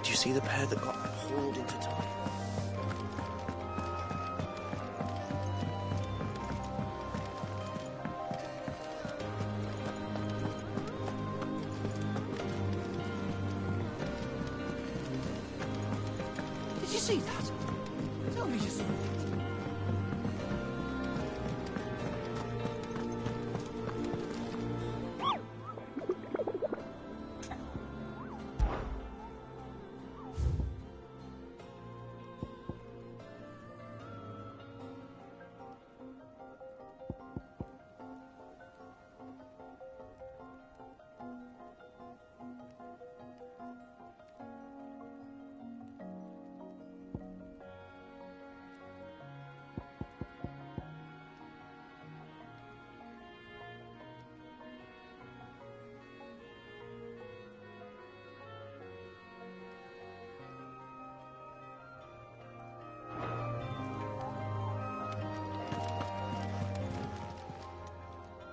Did you see the pair that got hauled into time? Did you see that? Tell me you saw it.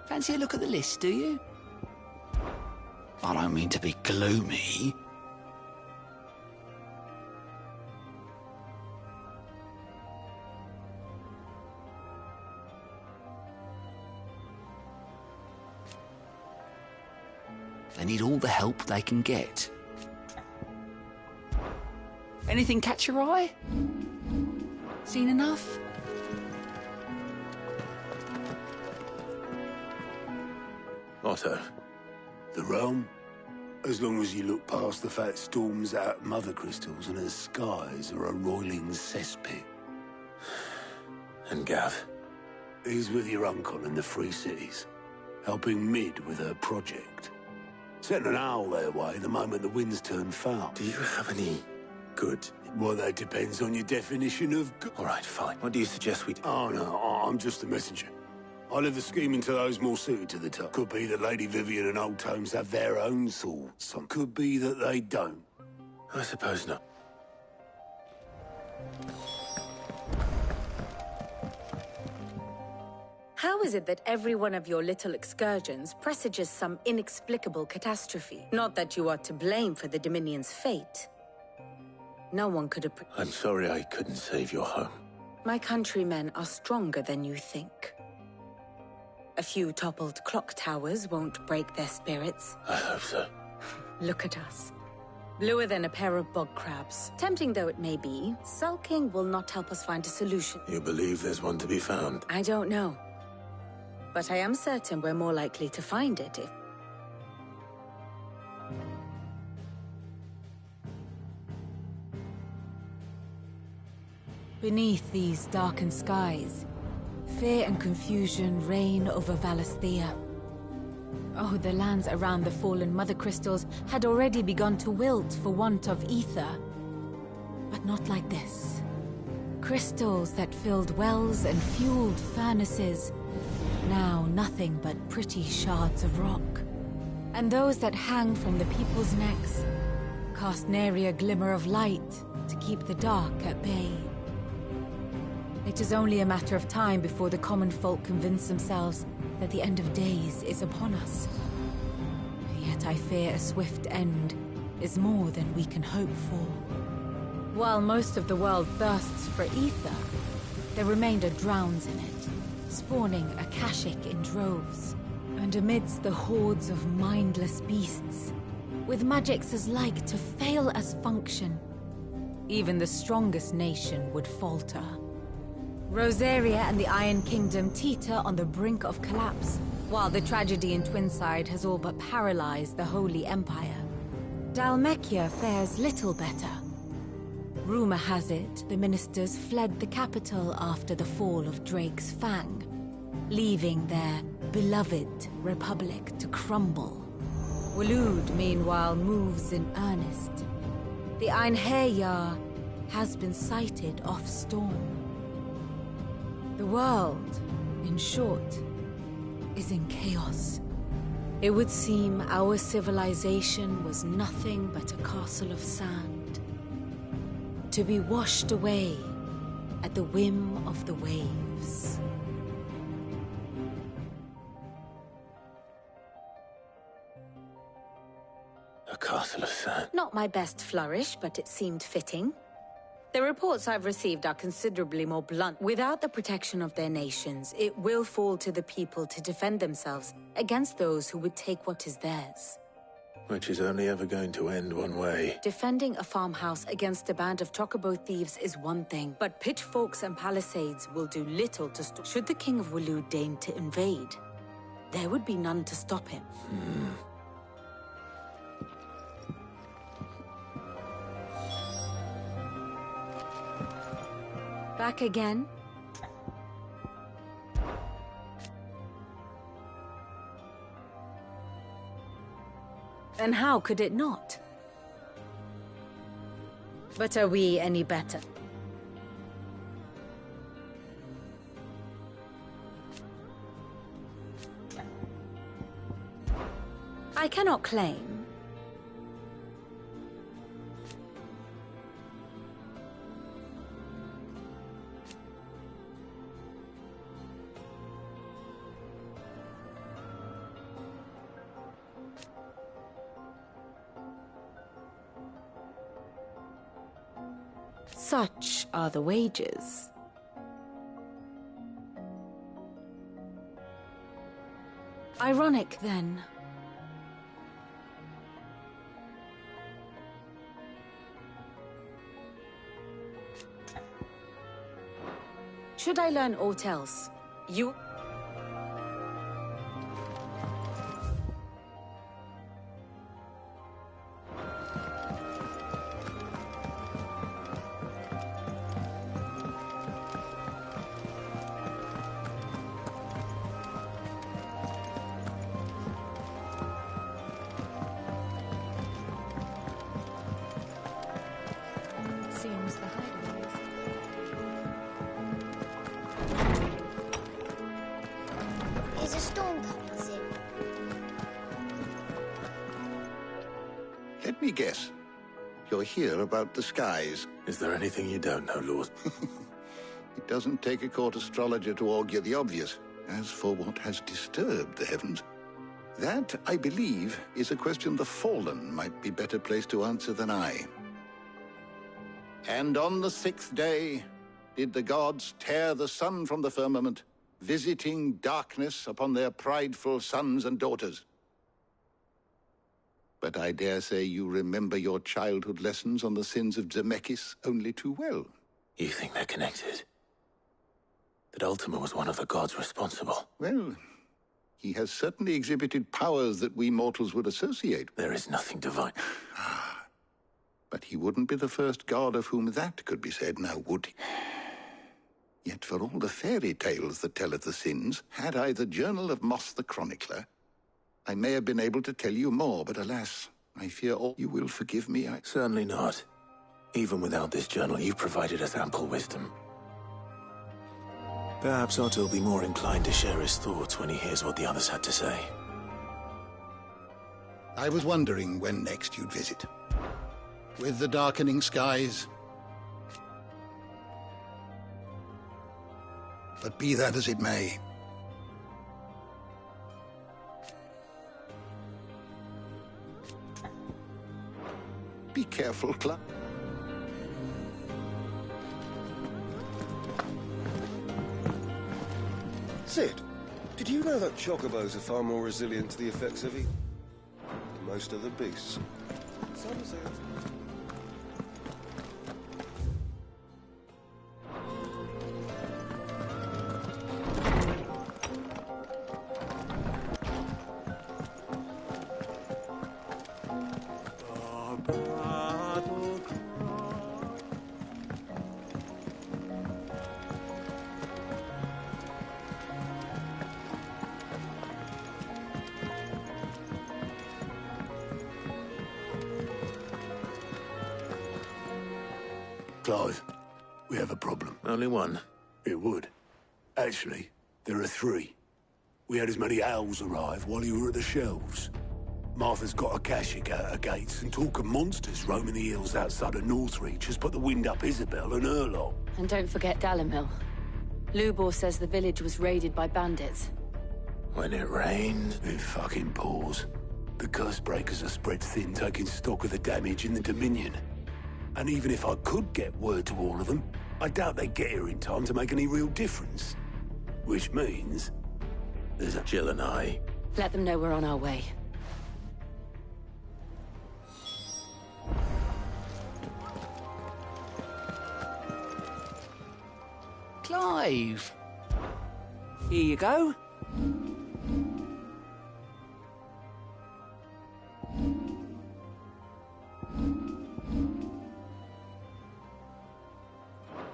Fancy a look at the list, do you? I don't mean to be gloomy. They need all the help they can get. Anything catch your eye? Seen enough? Otto, the realm? As long as you look past the fat storms out mother crystals and her skies are a roiling cesspit. And Gav? He's with your uncle in the Free Cities, helping Mid with her project. Sent an owl their way the moment the winds turn foul. Do you have any good? Well, that depends on your definition of good. All right, fine. What do you suggest we do? Oh, no, I'm just a messenger. I leave the scheming to those more suited to the task. Could be that Lady Vivian and Old Tomes have their own thoughts. Could be that they don't. I suppose not. How is it that every one of your little excursions presages some inexplicable catastrophe? Not that you are to blame for the Dominion's fate. No one could have... I'm sorry I couldn't save your home. My countrymen are stronger than you think. A few toppled clock towers won't break their spirits. I hope so. Look at us. Bluer than a pair of bog crabs. Tempting though it may be, sulking will not help us find a solution. You believe there's one to be found? I don't know. But I am certain we're more likely to find it if... Beneath these darkened skies, fear and confusion reign over Valisthea. Oh, the lands around the fallen Mother Crystals had already begun to wilt for want of ether. But not like this. Crystals that filled wells and fueled furnaces, now nothing but pretty shards of rock. And those that hang from the people's necks cast nary a glimmer of light to keep the dark at bay. It is only a matter of time before the common folk convince themselves that the end of days is upon us. Yet I fear a swift end is more than we can hope for. While most of the world thirsts for ether, the remainder drowns in it, spawning Akashic in droves. And amidst the hordes of mindless beasts, with magics as like to fail as function, even the strongest nation would falter. Rosaria and the Iron Kingdom teeter on the brink of collapse, while the tragedy in Twinside has all but paralyzed the Holy Empire. Dalmekia fares little better. Rumor has it the ministers fled the capital after the fall of Drake's Fang, leaving their beloved republic to crumble. Waloed, meanwhile, moves in earnest. The Einherjar has been sighted off-storm. The world, in short, is in chaos. It would seem our civilization was nothing but a castle of sand, to be washed away at the whim of the waves. A castle of sand. Not my best flourish, but it seemed fitting. The reports I've received are considerably more blunt. Without the protection of their nations, it will fall to the people to defend themselves against those who would take what is theirs. Which is only ever going to end one way. Defending a farmhouse against a band of chocobo thieves is one thing, but pitchforks and palisades will do little to stop. Should the King of Waloed deign to invade, there would be none to stop him. Back again? And how could it not? But are we any better? I cannot claim. Such are the wages. Ironic, then. Should I learn aught else? You... Seems the hideaway is... Is a storm coming soon? Let me guess. You're here about the skies. Is there anything you don't know, Lord? It doesn't take a court astrologer to augur the obvious. As for what has disturbed the heavens, that, I believe, is a question the Fallen might be better placed to answer than I. And on the 6th day, did the gods tear the sun from the firmament, visiting darkness upon their prideful sons and daughters. But I dare say you remember your childhood lessons on the sins of Zemeckis only too well. You think they're connected? That Ultima was one of the gods responsible? Well, he has certainly exhibited powers that we mortals would associate. There is nothing divine. But he wouldn't be the first god of whom that could be said, now would he? Yet for all the fairy tales that tell of the sins, had I the Journal of Moss the Chronicler, I may have been able to tell you more, but alas, I fear all you will forgive me. Certainly not. Even without this journal, you provided us ample wisdom. Perhaps Otto will be more inclined to share his thoughts when he hears what the others had to say. I was wondering when next you'd visit. With the darkening skies. But be that as it may. Be careful, Clark. Sid, did you know that chocobos are far more resilient to the effects of heat than most other beasts? Some say. Clive, we have a problem. Only one. It would. Actually, there are three. We had as many owls arrive while you were at the shelves. Martha's got a Akashic out her gates, and talk of monsters roaming the hills outside of Northreach has put the wind up Isabel and her lot. And don't forget Dalimil. Lubor says the village was raided by bandits. When it rained... It fucking pours. The curse breakers are spread thin, taking stock of the damage in the Dominion. And even if I could get word to all of them, I doubt they'd get here in time to make any real difference. Which means... there's a... Jill and I... Let them know we're on our way. Clive! Here you go.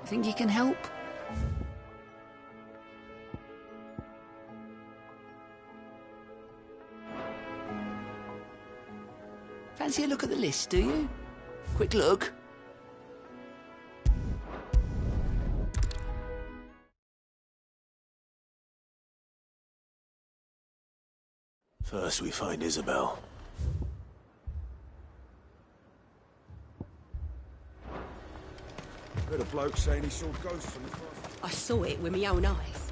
Think you can help? Fancy a look at the list, do you? Quick look. First we find Isabel. Heard a bloke saying he saw ghosts from the forest. I saw it with my own eyes.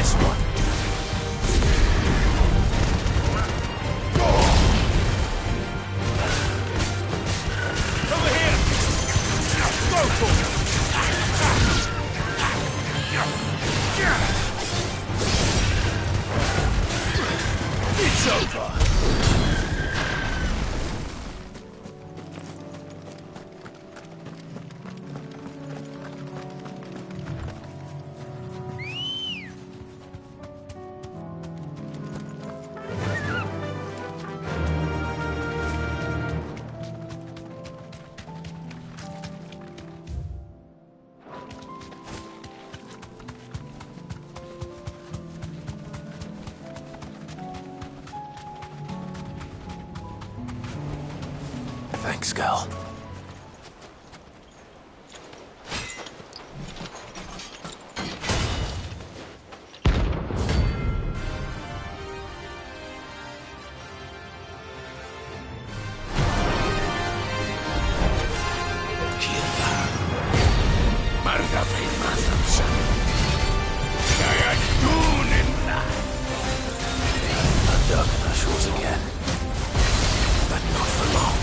This one. Over here! Go for it! It's over! Thanks, Gal. Dug in our shores again, but not for long.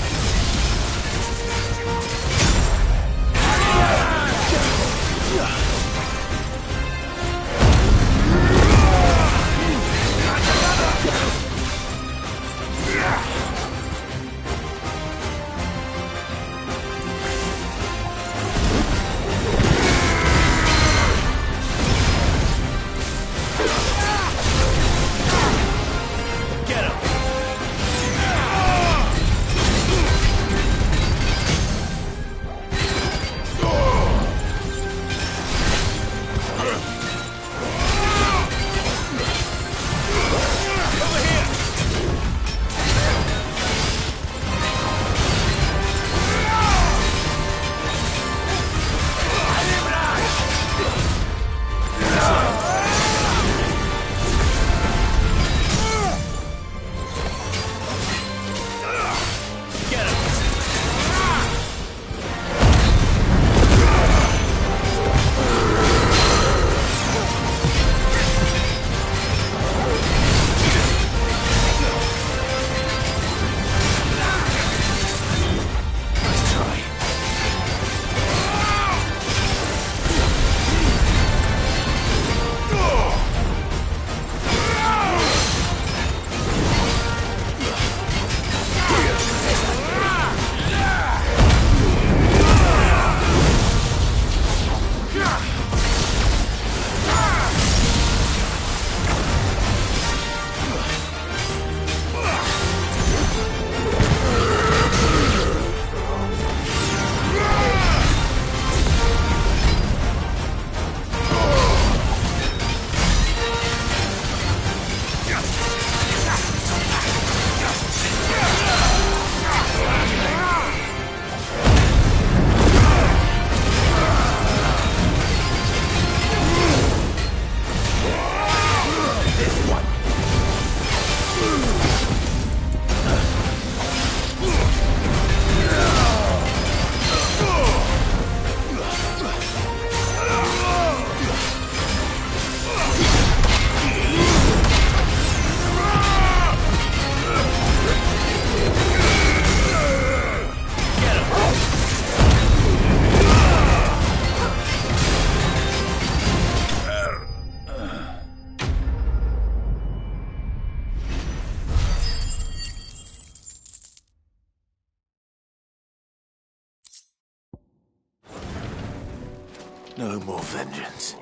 No more vengeance.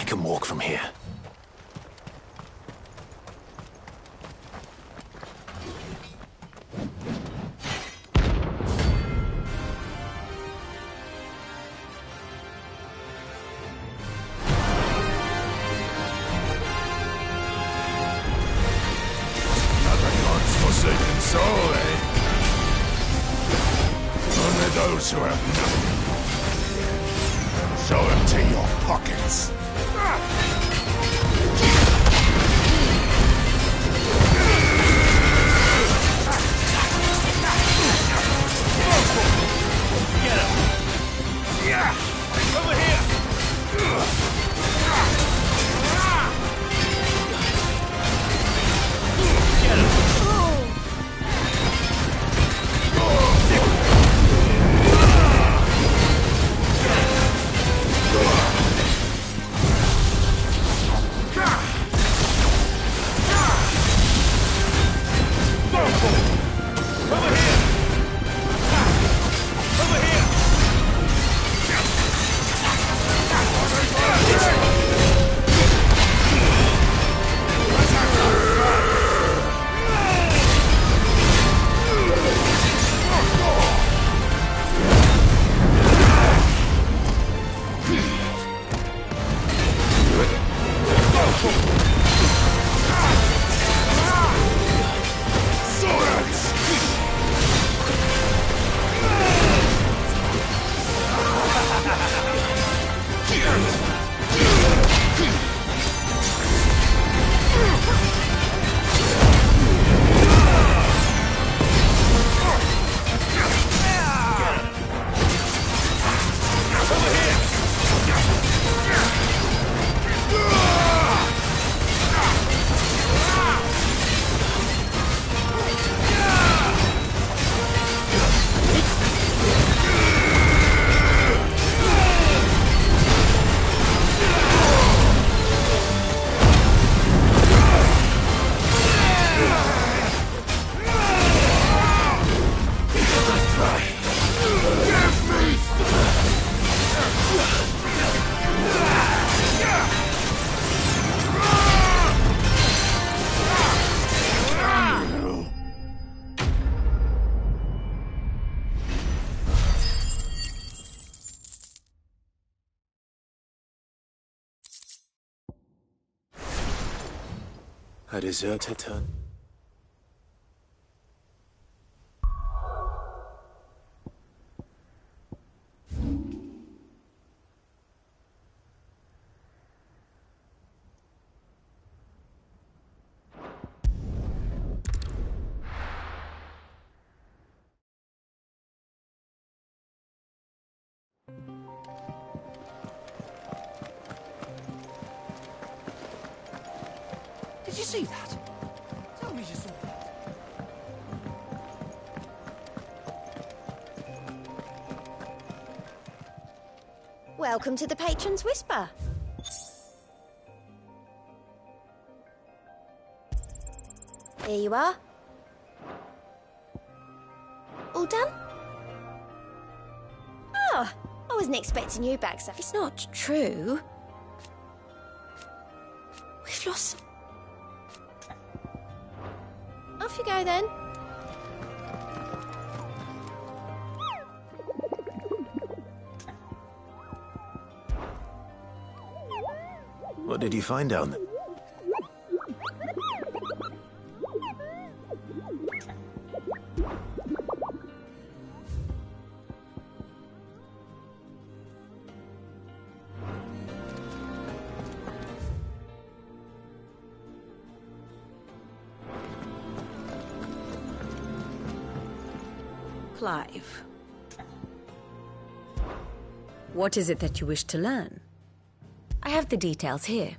can walk from here. Forsaken soul, eh? Only those who have nothing. So empty your pockets. Get him! Yeah! Over here! Get him! A deserted turn. Did you see that? Tell me you saw that. Welcome to the Patron's Whisper. Here you are. All done? Ah, I wasn't expecting you back, so it's not true. We've lost... Off you go, then. What did you find down there? Clive. What is it that you wish to learn? I have the details here.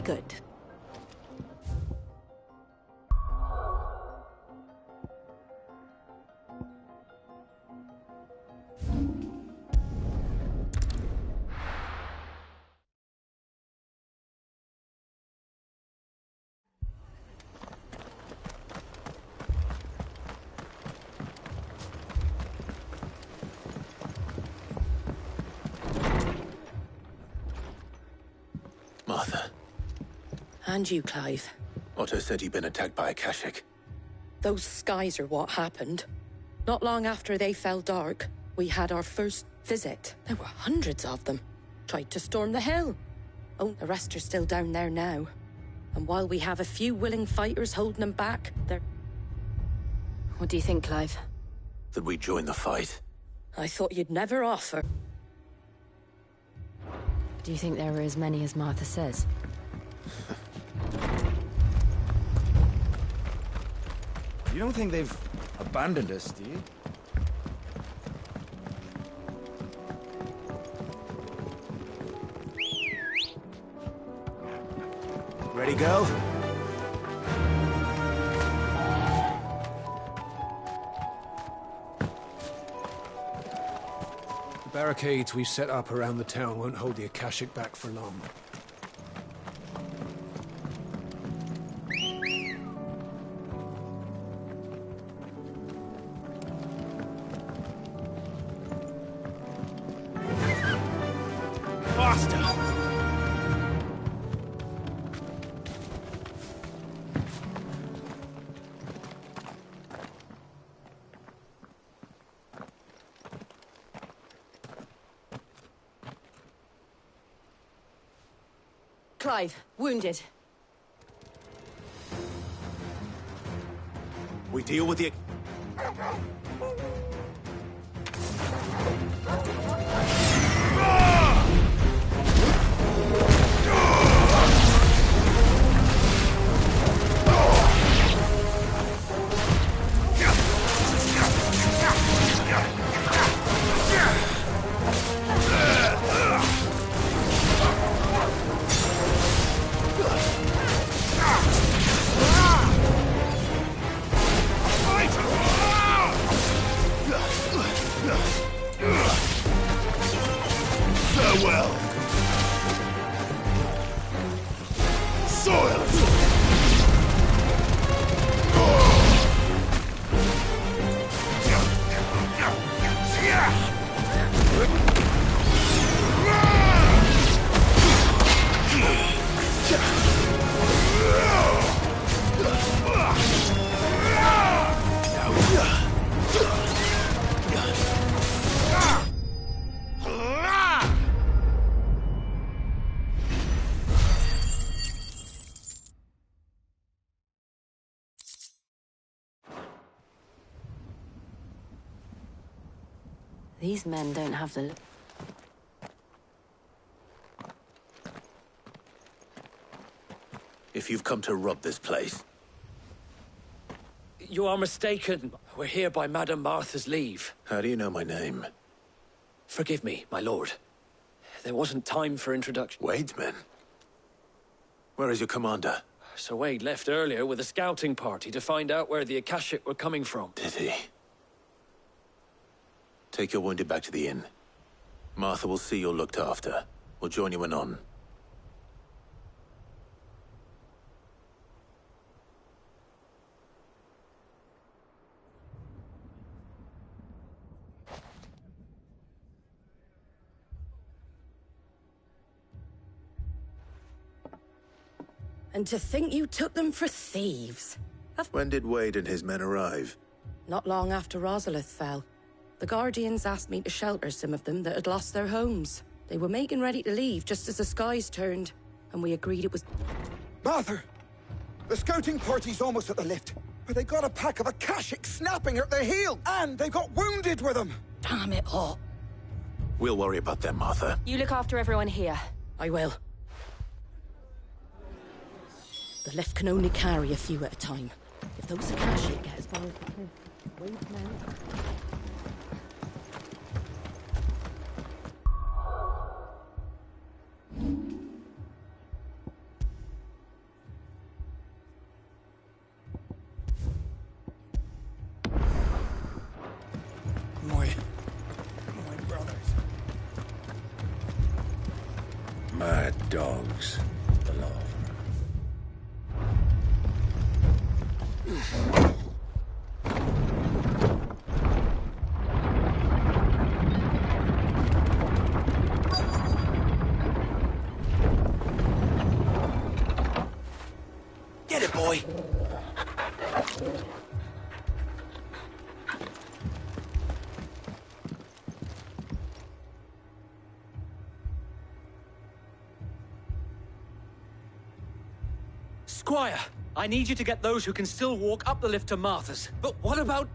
Good. Martha, And you, Clive. Otto said you'd been attacked by a Kashik. Those skies are what happened. Not long after they fell dark, we had our first visit. There were hundreds of them. Tried to storm the hill. Oh, the rest are still down there now. And while we have a few willing fighters holding them back, they're... What do you think, Clive? That we join the fight. I thought you'd never offer. Do you think there are as many as Martha says? You don't think they've abandoned us, do you? Ready, go? The barricades we've set up around the town won't hold the Akashic back for long. Faster! Clive, wounded. We deal with the... Farewell! Soil! These men don't have the... If you've come to rob this place, You are mistaken. We're here by Madame Martha's leave. how do you know my name? Forgive me, my lord. There wasn't time for introduction. Wade's men? Where is your commander? Sir Wade left earlier with a scouting party to find out where the Akashic were coming from. Did he? Take your wounded back to the inn. Martha will see you're looked after. We'll join you anon. And to think you took them for thieves. When did Wade and his men arrive? Not long after Rosalith fell. The Guardians asked me to shelter some of them that had lost their homes. They were making ready to leave just as the skies turned, and we agreed it was... Martha! The scouting party's almost at the lift, but they got a pack of Akashic snapping at their heel, and they got wounded with them! Damn it all. We'll worry about them, Martha. You look after everyone here. I will. The lift can only carry a few at a time. If those Akashic get as far as the cliff, Wade's men... boy. My brothers. Mad dogs. The lot of them. Get it, boy! Squire, I need you to get those who can still walk up the lift to Martha's. But what about...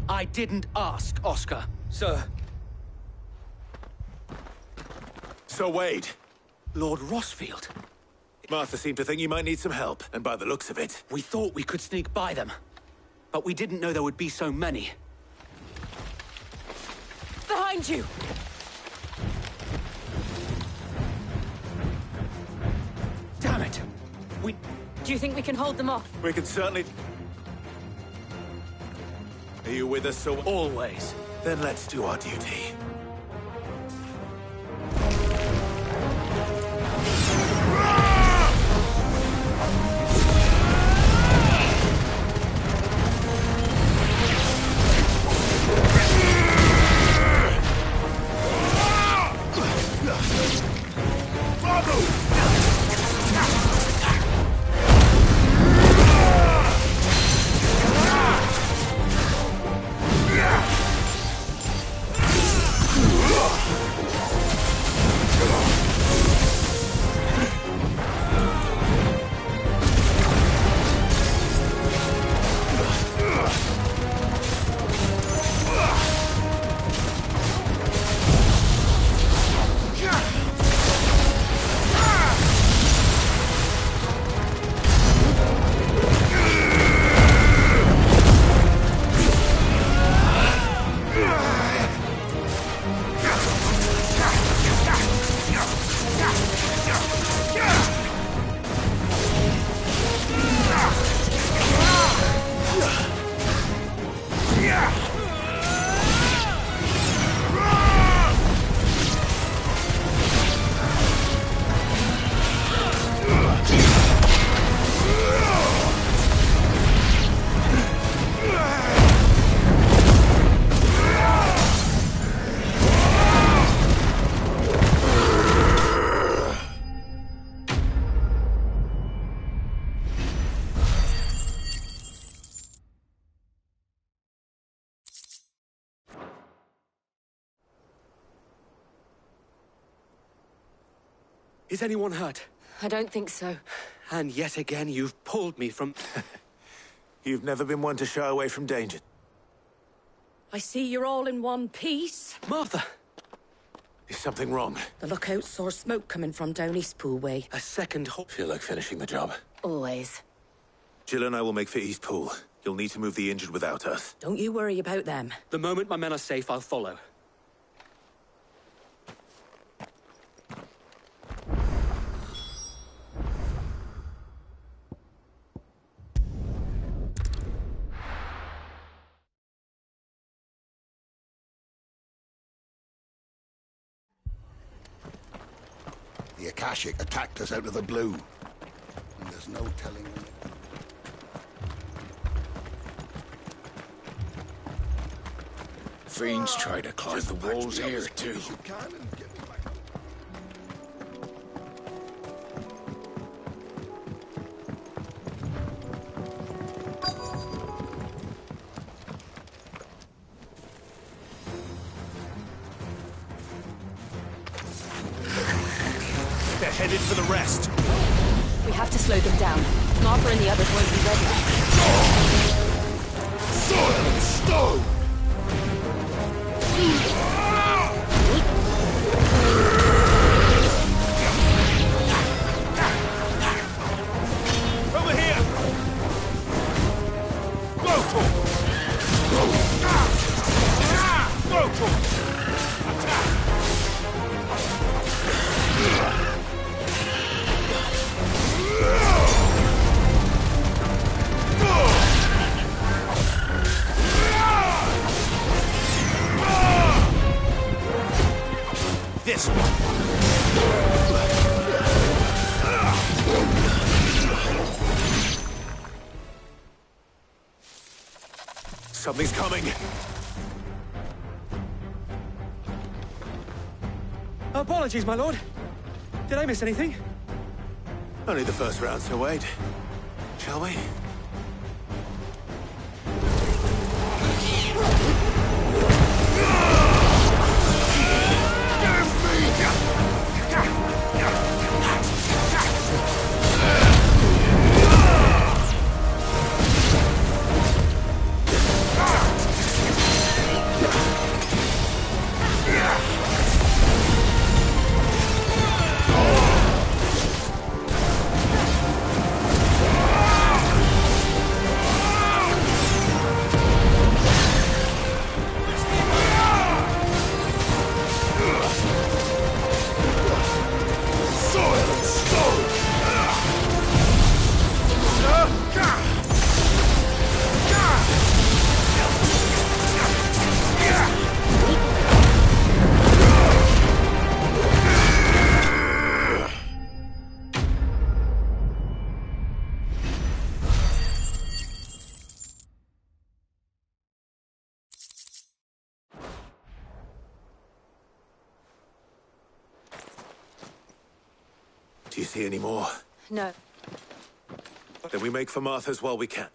I didn't ask, Oscar. Sir. So, Wade. Lord Rossfield. Martha seemed to think you might need some help, and by the looks of it... We thought we could sneak by them. But we didn't know there would be so many. Behind you! Damn it! Do you think we can hold them off? We can certainly... Are you with us, so... Always. Then let's do our duty. Is anyone hurt? I don't think so. And yet again, you've pulled me from... You've never been one to shy away from danger. I see you're all in one piece. Martha! Is something wrong? The lookout saw smoke coming from down East Pool Way. A second hole. Feel like finishing the job. Always. Jill and I will make for East Pool. You'll need to move the injured without us. Don't you worry about them. The moment my men are safe, I'll follow. The Akashic attacked us out of the blue. And there's no telling when it... Fiends try to climb the walls here, too. They're headed for the rest. We have to slow them down. Martha and the others won't be ready. Sword and stone! Over here! Local! Local! Attack! this one! Something's coming! Apologies, my lord. Did I miss anything? Only the first round, Sir Wade. Shall we? Do you see any more? No. Then we make for Martha's while we can.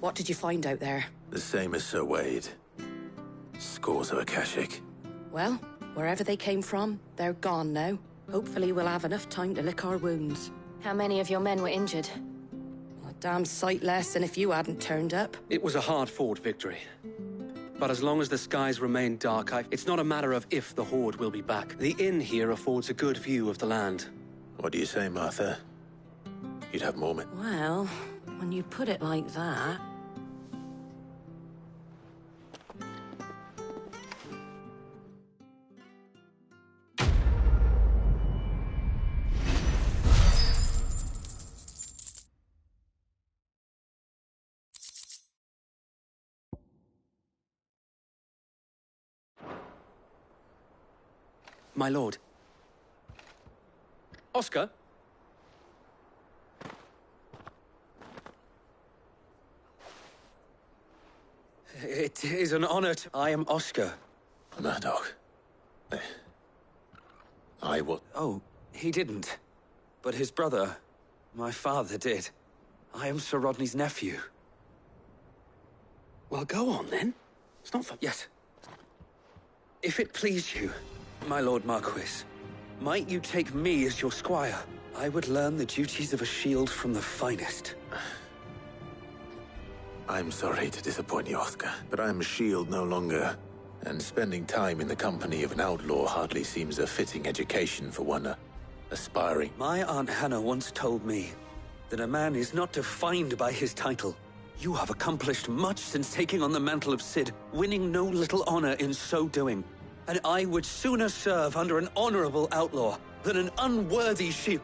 What did you find out there? The same as Sir Wade. Scores of Akashic. Well, wherever they came from, they're gone now. Hopefully we'll have enough time to lick our wounds. How many of your men were injured? A damn sight less than if you hadn't turned up. It was a hard-fought victory. But as long as the skies remain dark, it's not a matter of if the Horde will be back. The inn here affords a good view of the land. What do you say, Martha? You'd have more men. Well, when you put it like that... My lord. Oscar? It is an honor to... I am Oscar. Murdoch. I will... Oh, he didn't. But his brother, my father, did. I am Sir Rodney's nephew. Well, go on, then. It's not for... Yes. If it please you, my Lord Marquis, might you take me as your squire? I would learn the duties of a shield from the finest. I'm sorry to disappoint you, Oscar, but I'm a shield no longer. And spending time in the company of an outlaw hardly seems a fitting education for one aspiring. My Aunt Hannah once told me that a man is not defined by his title. You have accomplished much since taking on the mantle of Cid, winning no little honor in so doing. And I would sooner serve under an honorable outlaw than an unworthy shield.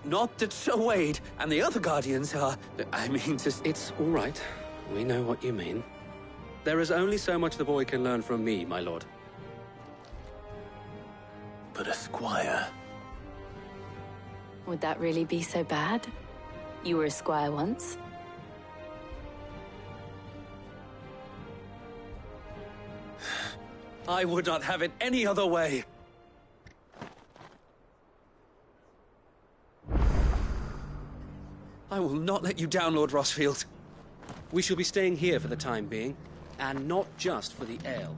Not that Sir Wade and the other Guardians are... I mean, it's all right. We know what you mean. There is only so much the boy can learn from me, my lord. But a squire... Would that really be so bad? You were a squire once. I would not have it any other way. I will not let you down, Lord Rossfield. We shall be staying here for the time being, and not just for the ale.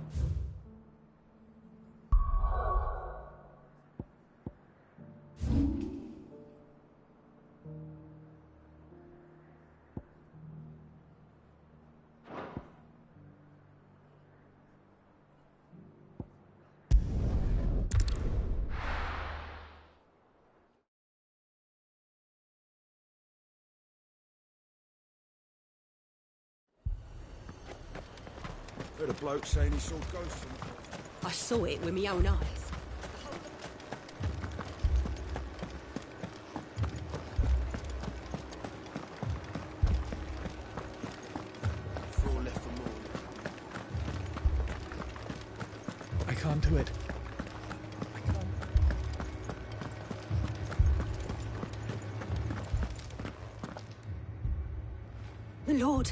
Heard a bloke saying he saw ghosts on the... I saw it with my own eyes. can't do it. The Lord.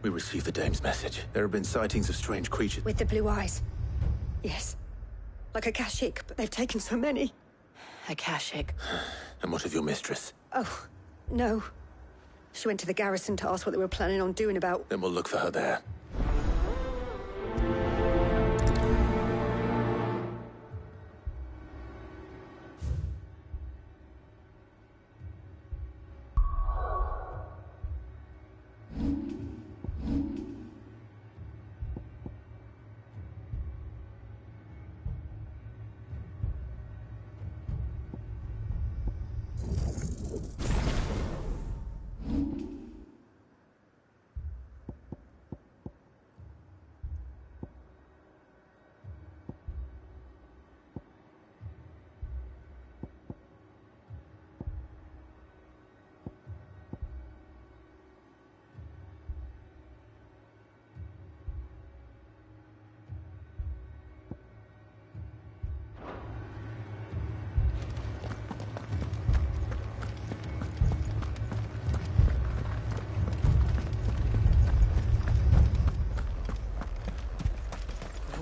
We received the dame's message. There have been sightings of strange creatures. With the blue eyes. Yes. Like a Kashik, but they've taken so many. A Kashik. And what of your mistress? Oh, no. She went to the garrison to ask what they were planning on doing about... Then we'll look for her there.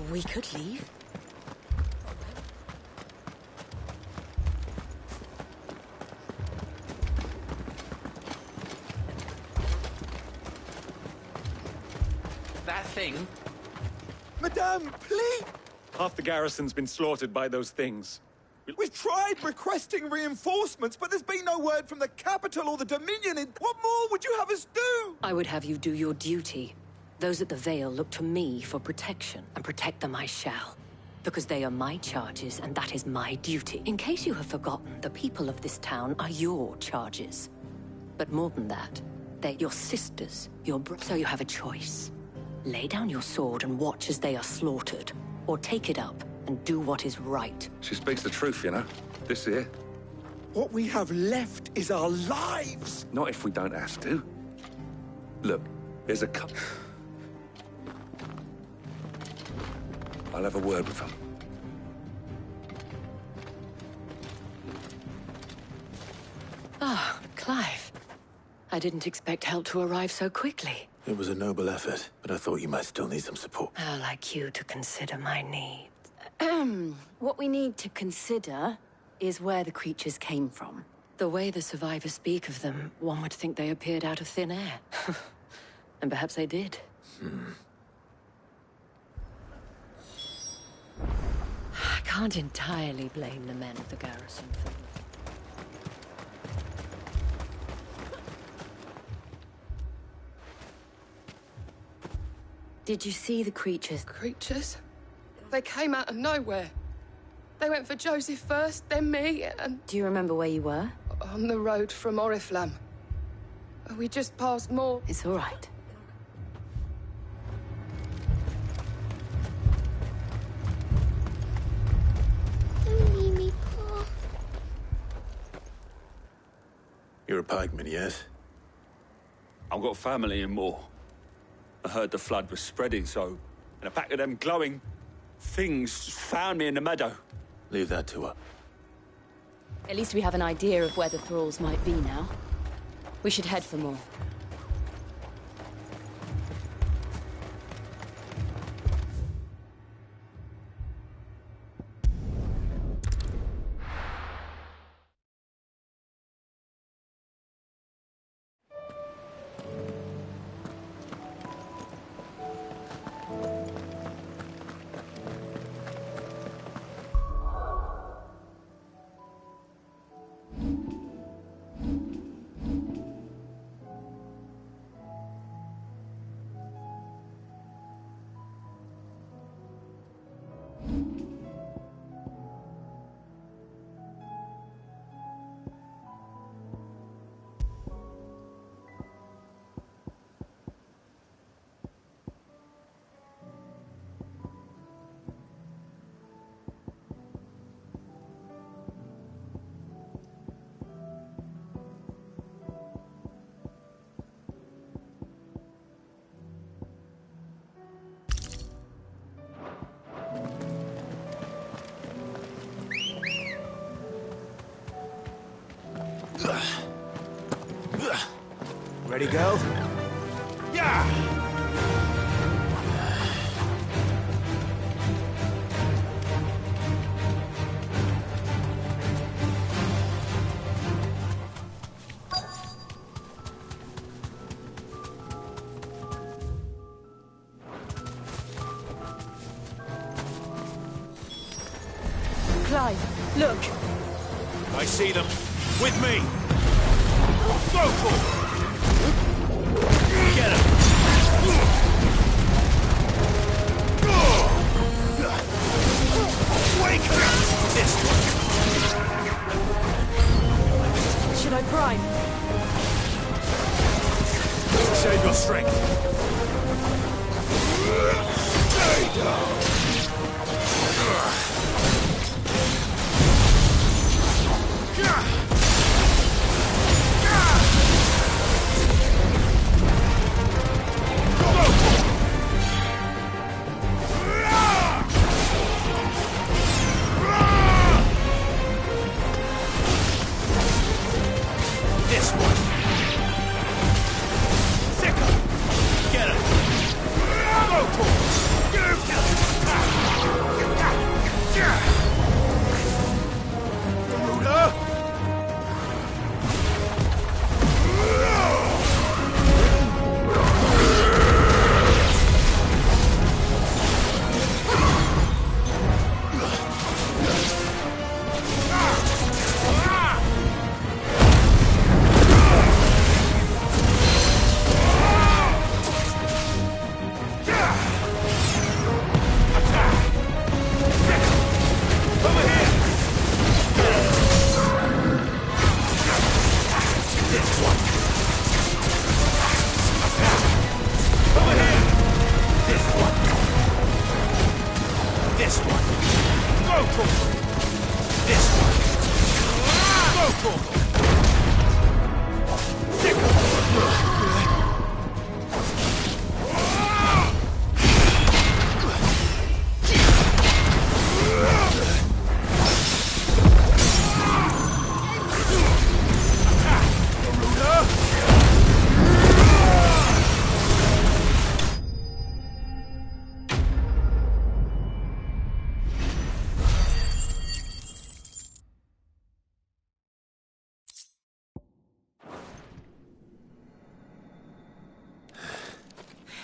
We could leave. That thing? Madame, please! Half the garrison's been slaughtered by those things. We've tried requesting reinforcements, but there's been no word from the capital or the Dominion. What more would you have us do? I would have you do your duty. Those at the Vale look to me for protection, and protect them I shall. Because they are my charges, and that is my duty. In case you have forgotten, the people of this town are your charges. But more than that, they're your sisters, so you have a choice. Lay down your sword and watch as they are slaughtered, or take it up and do what is right. She speaks the truth, you know. This here. What we have left is our lives! Not if we don't have to. Look, there's a cup. I'll have a word with them. Ah, Clive. I didn't expect help to arrive so quickly. It was a noble effort, but I thought you might still need some support. I'd like you to consider my needs. What we need to consider is where the creatures came from. The way the survivors speak of them, one would think they appeared out of thin air. And perhaps they did. I can't entirely blame the men of the garrison for... Did you see the creatures? Creatures? They came out of nowhere. They went for Joseph first, then me, and... Do you remember where you were? On the road from Oriflamme. We just passed more... It's all right. Don't leave me, Paul. You're a pikeman, yes? I've got family in Moor. I heard the flood was spreading, so... And a pack of them glowing things found me in the meadow. Leave that to her. At least we have an idea of where the thralls might be now. We should head for more. Ready, girl? Yeah! Clive, look! I see them. With me! Go for it! Get him! Wake up! This one! Should I prime? Save your strength. Stay down! This one. Sicker. Get him. Go for it.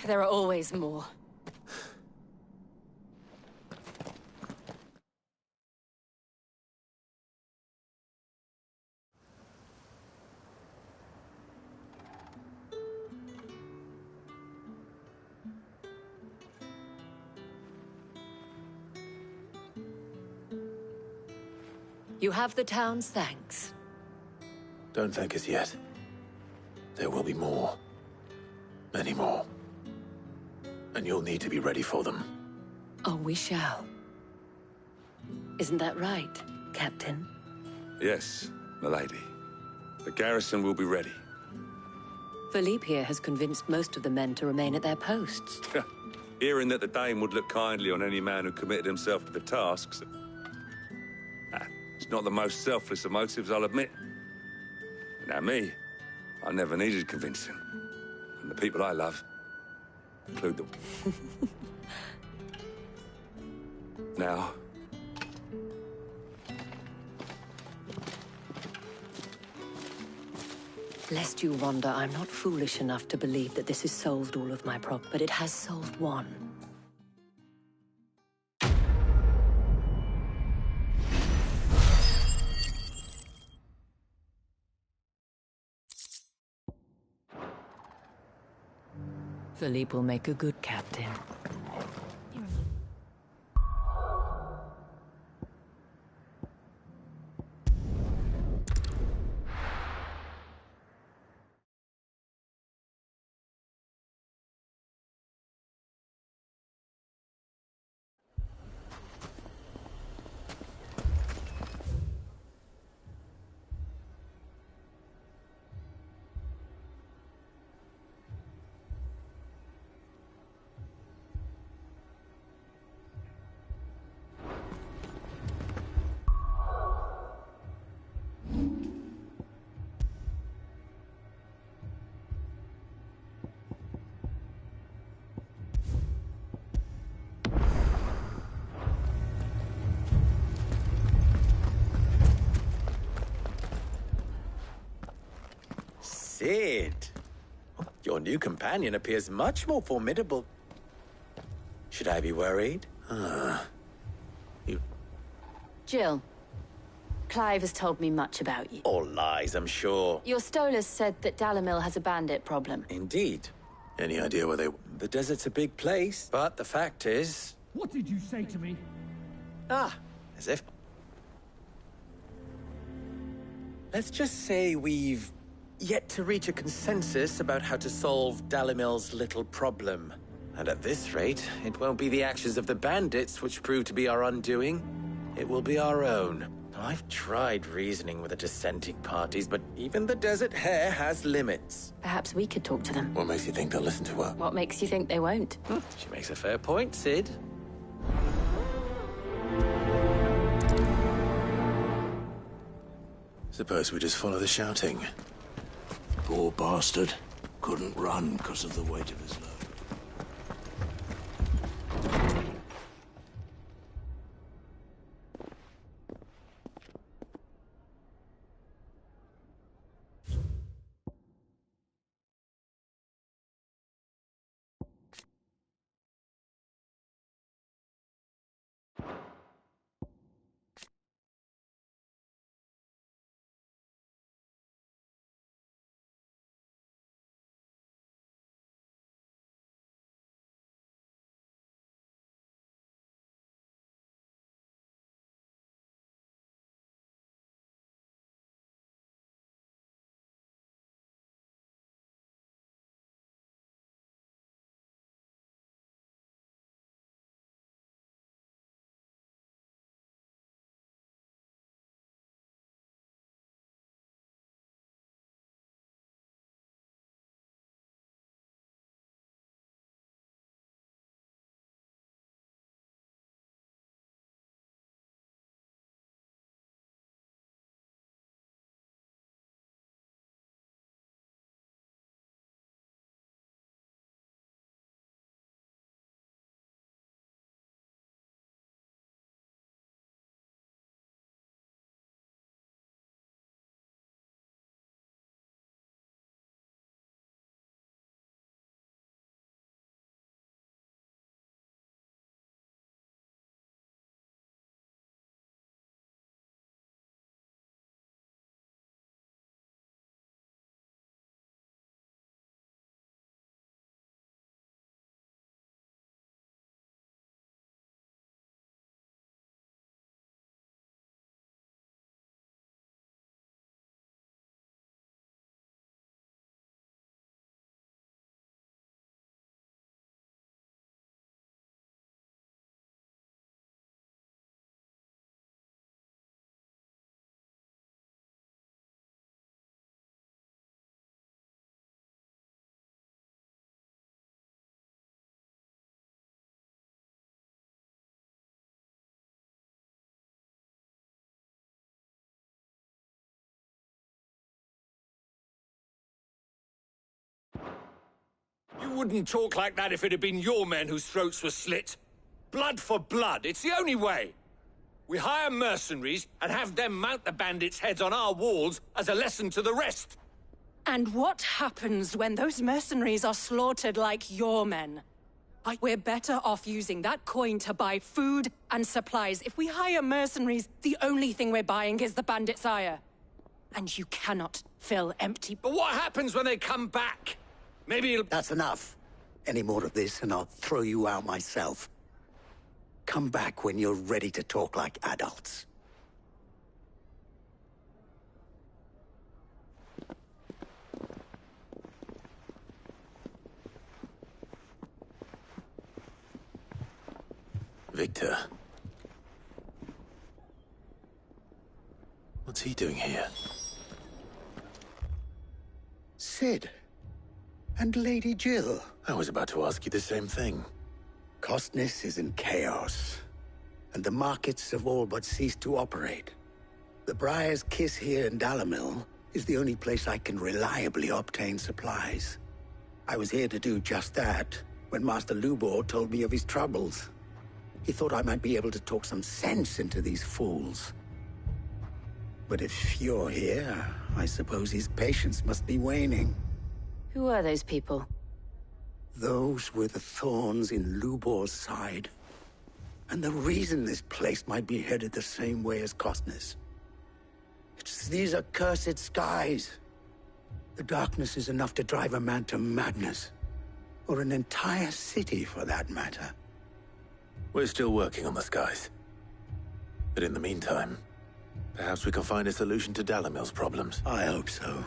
There are always more. You have the town's thanks. Don't thank us yet. There will be more. Many more. And you'll need to be ready for them. Oh, we shall. Isn't that right, Captain? Yes, milady. The garrison will be ready. Philippe here has convinced most of the men to remain at their posts. Hearing that the Dane would look kindly on any man who committed himself to the tasks. It's not the most selfless of motives, I'll admit. Now me, I never needed convincing. And the people I love include them. Now, lest you wonder, I'm not foolish enough to believe that this has solved all of my problems, but it has solved one. Philippe will make a good captain. Sid! Your new companion appears much more formidable. Should I be worried? Jill, Clive has told me much about you. All lies, I'm sure. Your Stolas said that Dalamil has a bandit problem. Indeed. Any idea where they... The desert's a big place, but the fact is... What did you say to me? As if... Let's just say we've yet to reach a consensus about how to solve Dalamil's little problem. And at this rate, it won't be the actions of the bandits which prove to be our undoing. It will be our own. I've tried reasoning with the dissenting parties, but even the Desert Hare has limits. Perhaps we could talk to them. What makes you think they'll listen to her? What makes you think they won't? She makes a fair point, Sid. Suppose we just follow the shouting. Poor bastard. Couldn't run because of the weight of his load. You wouldn't talk like that if it had been your men whose throats were slit. Blood for blood, it's the only way. We hire mercenaries and have them mount the bandits' heads on our walls as a lesson to the rest. And what happens when those mercenaries are slaughtered like your men? We're better off using that coin to buy food and supplies. If we hire mercenaries, the only thing we're buying is the bandits' ire. And you cannot fill empty... But what happens when they come back? Maybe it'll... That's enough. Any more of this and I'll throw you out myself. Come back when you're ready to talk like adults. Victor. What's he doing here? Sid. And Lady Jill. I was about to ask you the same thing. Costness is in chaos, and the markets have all but ceased to operate. The Briar's Kiss here in Dalamil is the only place I can reliably obtain supplies. I was here to do just that when Master Lubor told me of his troubles. He thought I might be able to talk some sense into these fools. But if you're here, I suppose his patience must be waning. Who are those people? Those were the thorns in Lubor's side. And the reason this place might be headed the same way as Costner's. It's these accursed skies. The darkness is enough to drive a man to madness. Or an entire city, for that matter. We're still working on the skies. But in the meantime, perhaps we can find a solution to Dalimil's problems. I hope so.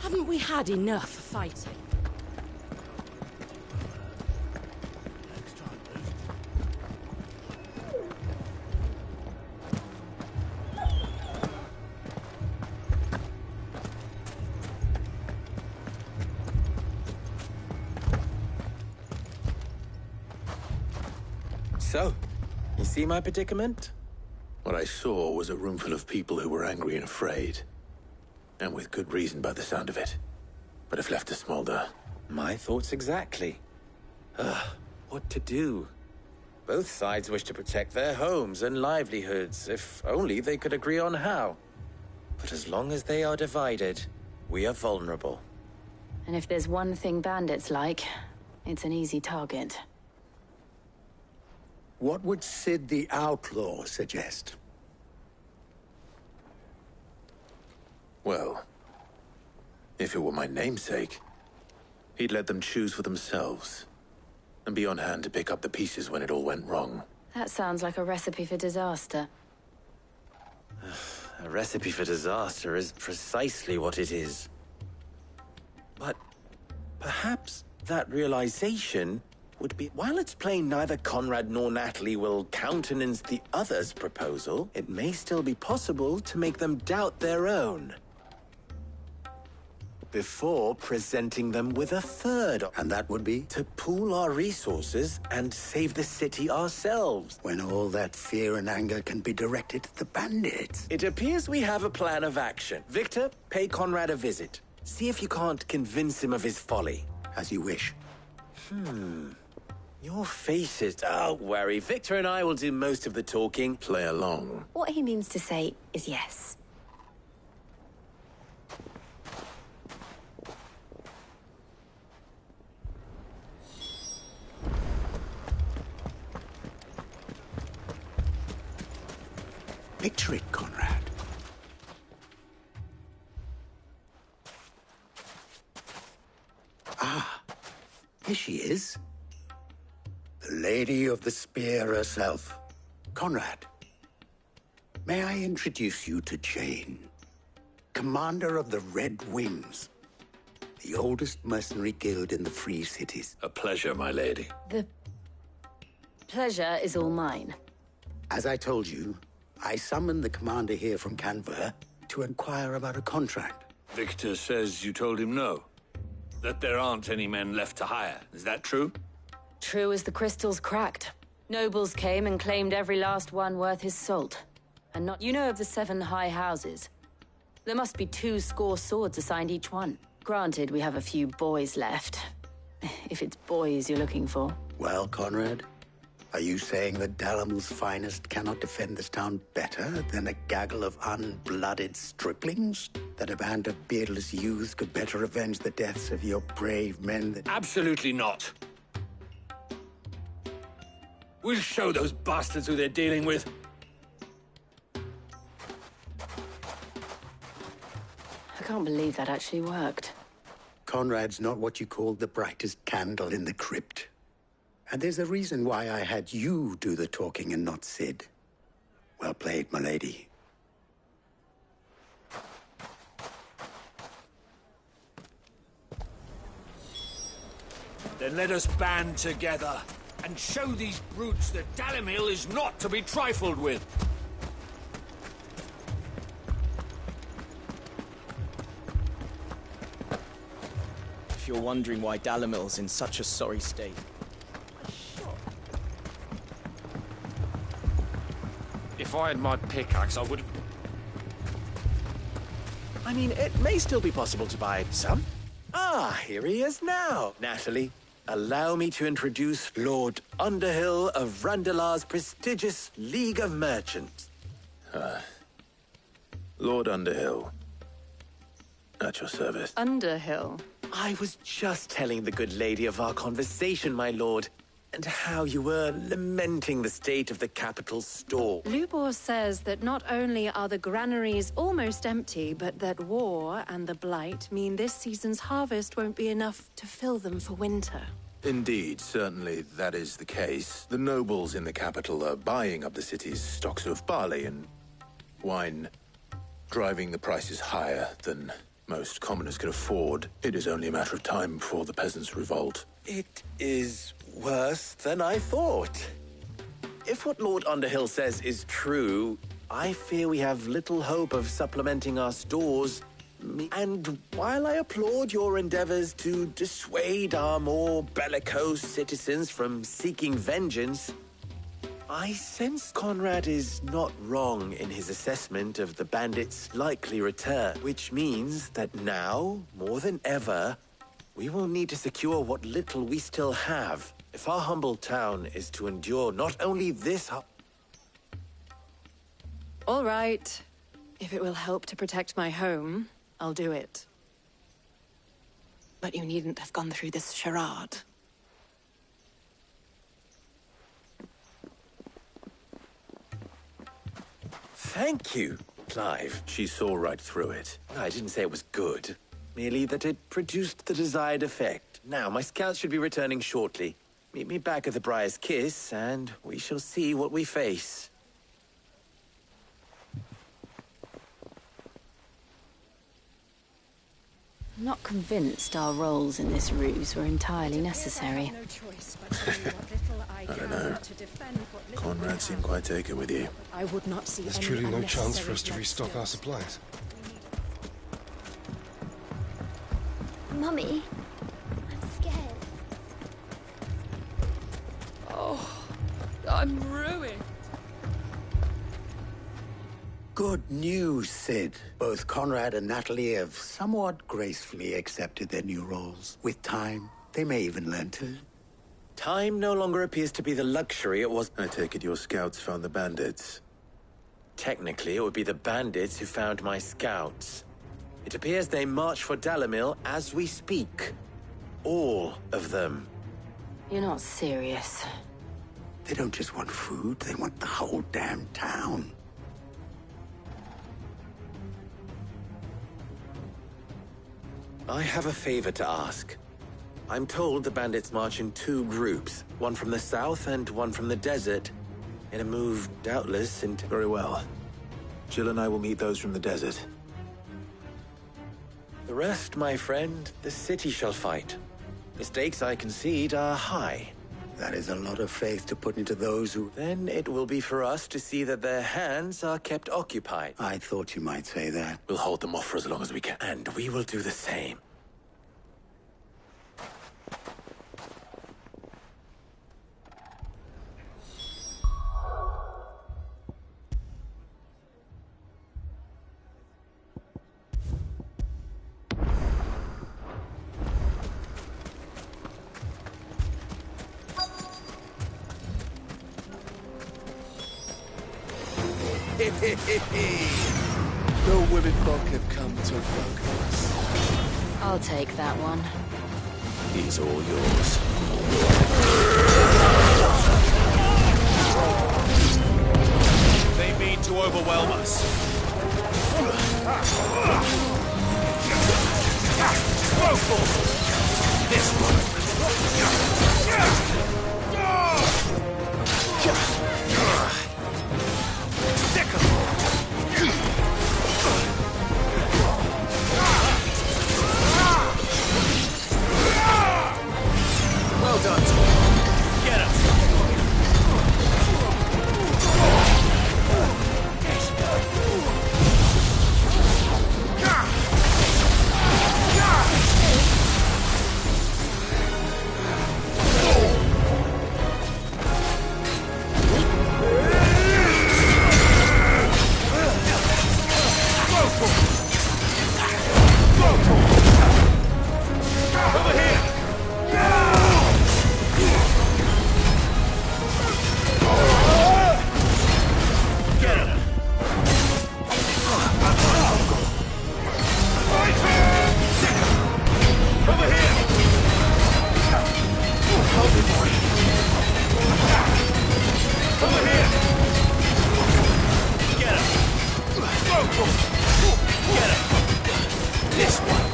Haven't we had enough fighting? So, you see my predicament? What I saw was a room full of people who were angry and afraid. And with good reason by the sound of it. But if left to smolder... My thoughts exactly. What to do? Both sides wish to protect their homes and livelihoods, if only they could agree on how. But as long as they are divided, we are vulnerable. And if there's one thing bandits like, it's an easy target. What would Sid the Outlaw suggest? Well, if it were my namesake, he'd let them choose for themselves, and be on hand to pick up the pieces when it all went wrong. That sounds like a recipe for disaster. A recipe for disaster is precisely what it is. But perhaps that realization would be... While it's plain neither Conrad nor Natalie will countenance the other's proposal, it may still be possible to make them doubt their own. Before presenting them with a third. And that would be? To pool our resources and save the city ourselves. When all that fear and anger can be directed at the bandits. It appears we have a plan of action. Victor, pay Conrad a visit. See if you can't convince him of his folly. As you wish. Your face is... Don't worry, Victor and I will do most of the talking. Play along. What he means to say is yes. Picture it, Conrad. Ah, here she is. The Lady of the Spear herself. Conrad, may I introduce you to Jane, commander of the Red Wings, the oldest mercenary guild in the Free Cities. A pleasure, my lady. The pleasure is all mine. As I told you, I summoned the commander here from Canver to inquire about a contract. Victor says you told him no. That there aren't any men left to hire. Is that true? True as the crystals cracked. Nobles came and claimed every last one worth his salt. And not... You know of the 7 high houses? There must be 2 swords assigned each one. Granted, we have a few boys left. If it's boys you're looking for. Well, Conrad, are you saying that Dalimil's finest cannot defend this town better than a gaggle of unblooded striplings? That a band of beardless youths could better avenge the deaths of your brave men than... Absolutely not. We'll show those bastards who they're dealing with. I can't believe that actually worked. Conrad's not what you call the brightest candle in the crypt. And there's a reason why I had you do the talking and not Sid. Well played, my lady. Then let us band together and show these brutes that Dalimil is not to be trifled with. If you're wondering why Dalimil's in such a sorry state, If I had my pickaxe, I would have... I mean, it may still be possible to buy some. Ah, here he is now. Natalie, allow me to introduce Lord Underhill of Randalar's prestigious League of Merchants. Lord Underhill. At your service. Underhill? I was just telling the good lady of our conversation, my lord, and how you were lamenting the state of the capital's store. Lubor says that not only are the granaries almost empty, but that war and the Blight mean this season's harvest won't be enough to fill them for winter. Indeed, certainly that is the case. The nobles in the capital are buying up the city's stocks of barley and wine, driving the prices higher than most commoners can afford. It is only a matter of time before the peasants revolt. It is worse than I thought. If what Lord Underhill says is true, I fear we have little hope of supplementing our stores. And while I applaud your endeavors to dissuade our more bellicose citizens from seeking vengeance, I sense Conrad is not wrong in his assessment of the bandits' likely return, which means that now, more than ever, we will need to secure what little we still have if our humble town is to endure not only this... All right. If it will help to protect my home, I'll do it. But you needn't have gone through this charade. Thank you, Clive. She saw right through it. I didn't say it was good, merely that it produced the desired effect. Now, my scouts should be returning shortly. Meet me back at the Briar's Kiss, and we shall see what we face. I'm not convinced our roles in this ruse were entirely necessary. I don't know. Conrad seemed quite taken with you. I would not see There's truly no chance for us to restock our supplies. Mummy, I'm scared. Oh, I'm ruined. Good news, Sid. Both Conrad and Natalie have somewhat gracefully accepted their new roles. With time, they may even learn to... Time no longer appears to be the luxury it was... I take it your scouts found the bandits. Technically, it would be the bandits who found my scouts. It appears they march for Dalimil as we speak. All of them. You're not serious. They don't just want food, they want the whole damn town. I have a favor to ask. I'm told the bandits march in two groups, one from the south and one from the desert, in a move doubtless into... Very well. Jill and I will meet those from the desert. The rest, my friend, the city shall fight. The stakes, I concede, are high. That is a lot of faith to put into those who... Then it will be for us to see that their hands are kept occupied. I thought you might say that. We'll hold them off for as long as we can. And we will do the same. No women folk have come to welcome us. I'll take that one. He's all yours. They mean to overwhelm us. This one. Well done, Tom. Get him! This one!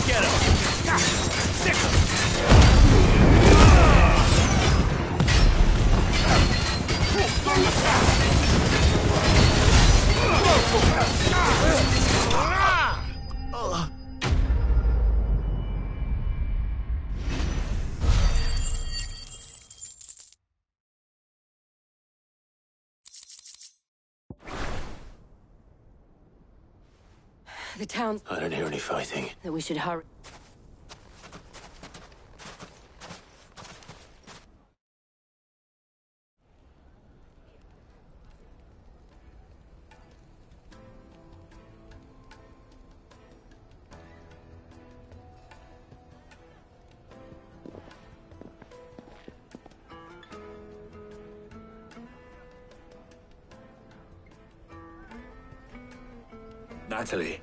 Get him! Stick him! The town... I don't hear any fighting. That we should hurry... Natalie,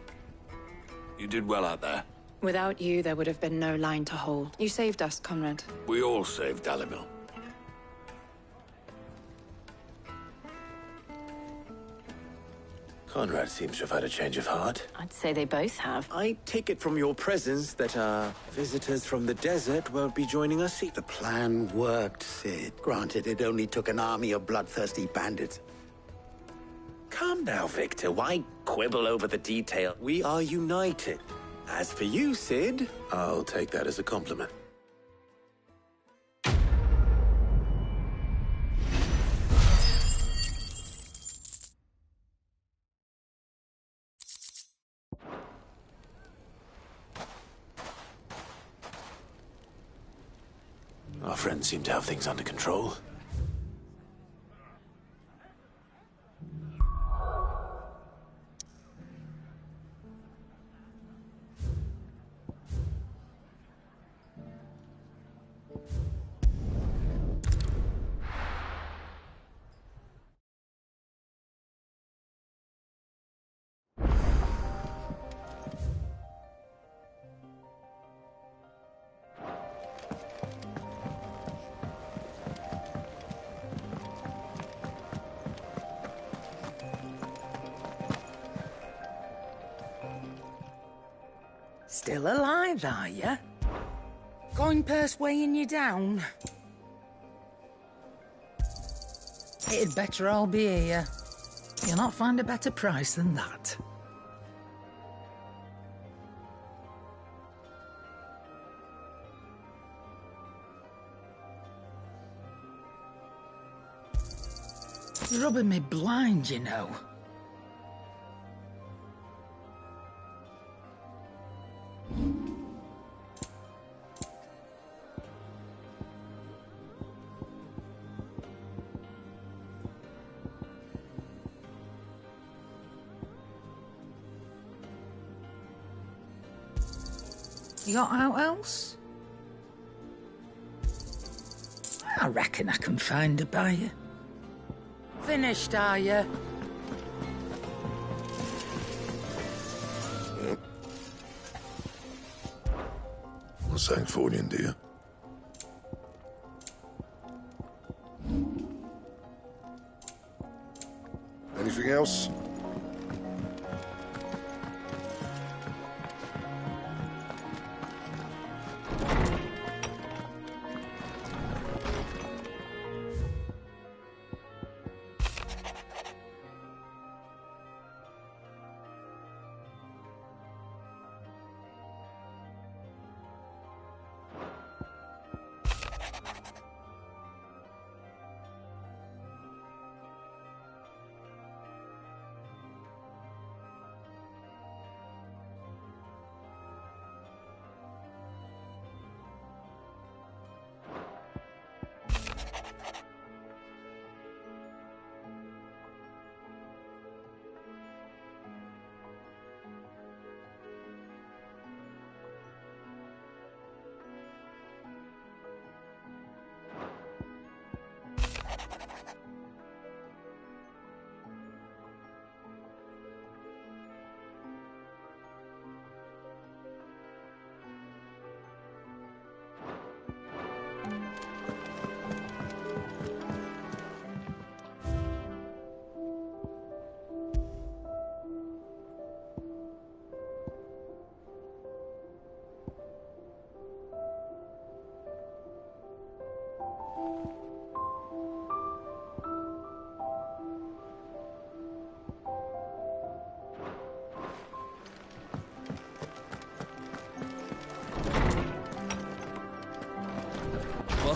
you did well out there. Without you, there would have been no line to hold. You saved us, Conrad. We all saved Dalimil. Conrad seems to have had a change of heart. I'd say they both have. I take it from your presence that our visitors from the desert won't be joining us. The plan worked, Sid. Granted, it only took an army of bloodthirsty bandits. Calm now, Victor. Why quibble over the detail? We are united. As for you, Sid... I'll take that as a compliment. Our friends seem to have things under control. Still alive, are you? Coin purse weighing you down? It'd better all be here. You'll not find a better price than that. You're rubbing me blind, you know. You got out else? I reckon I can find a buyer. Finished, are you? What's Sancfordian, dear? Anything else?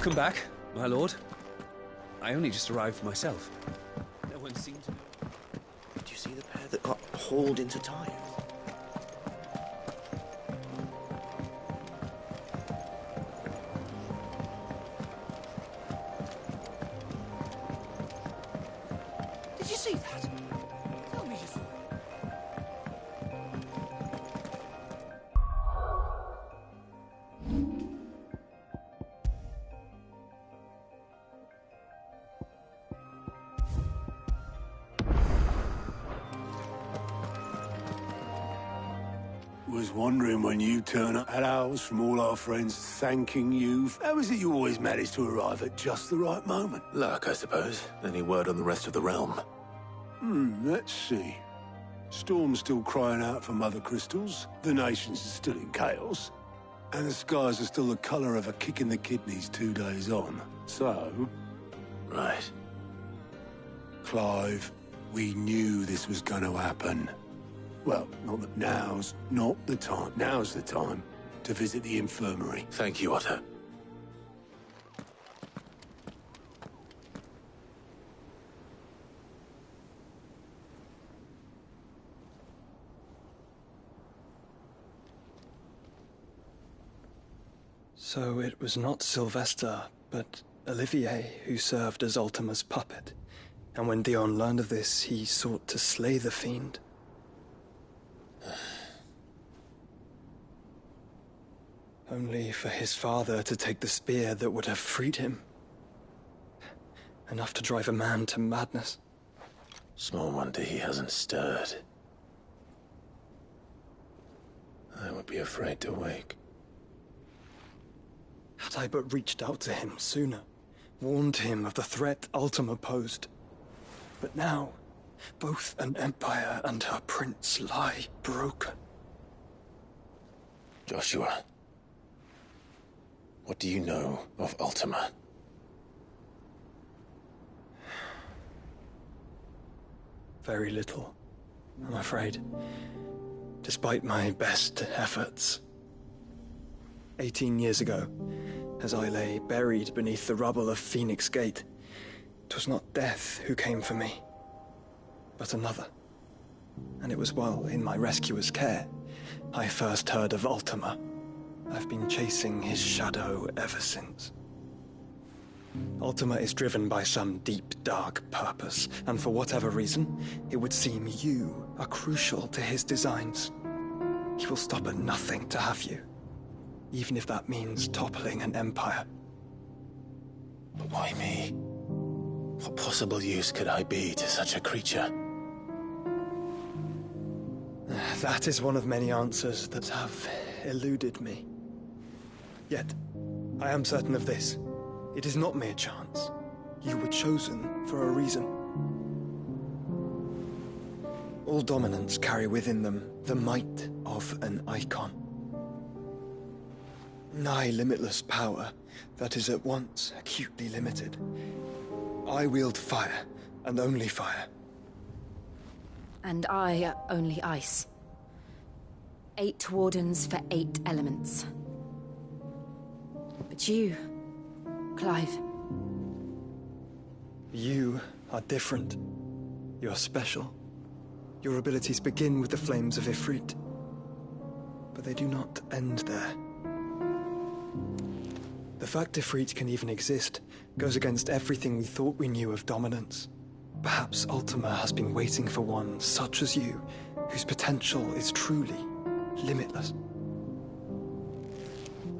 Welcome back, my lord. I only just arrived myself. No one seemed to know. Did you see the pair that got hauled into time? Did you see that? Tell me you saw it. Was wondering when you turn up at ours from all our friends thanking you. How is it you always manage to arrive at just the right moment? Luck, I suppose. Any word on the rest of the realm? Let's see. Storm's still crying out for mother crystals, the nations are still in chaos, and the skies are still the colour of a kick in the kidneys 2 days on. So... Right. Clive, we knew this was going to happen. Well, now's not the time. Now's the time to visit the infirmary. Thank you, Otto. So it was not Sylvester, but Olivier who served as Ultima's puppet. And when Dion learned of this, he sought to slay the fiend. Only for his father to take the spear that would have freed him. Enough to drive a man to madness. Small wonder he hasn't stirred. I would be afraid to wake. Had I but reached out to him sooner, warned him of the threat Ultima posed. But now, both an empire and her prince lie broken. Joshua, what do you know of Ultima? Very little, I'm afraid. Despite my best efforts. 18 years ago, as I lay buried beneath the rubble of Phoenix Gate, 'twas not death who came for me, but another. And it was while in my rescuer's care I first heard of Ultima. I've been chasing his shadow ever since. Ultima is driven by some deep, dark purpose, and for whatever reason, it would seem you are crucial to his designs. He will stop at nothing to have you, even if that means toppling an empire. But why me? What possible use could I be to such a creature? That is one of many answers that have eluded me. Yet, I am certain of this. It is not mere chance. You were chosen for a reason. All dominants carry within them the might of an icon. Nigh limitless power that is at once acutely limited. I wield fire, and only fire. And I only ice. 8 wardens for 8 elements. But you, Clive. You are different. You're special. Your abilities begin with the flames of Ifrit. But they do not end there. The fact Ifrit can even exist goes against everything we thought we knew of dominance. Perhaps Ultima has been waiting for one such as you, whose potential is truly limitless.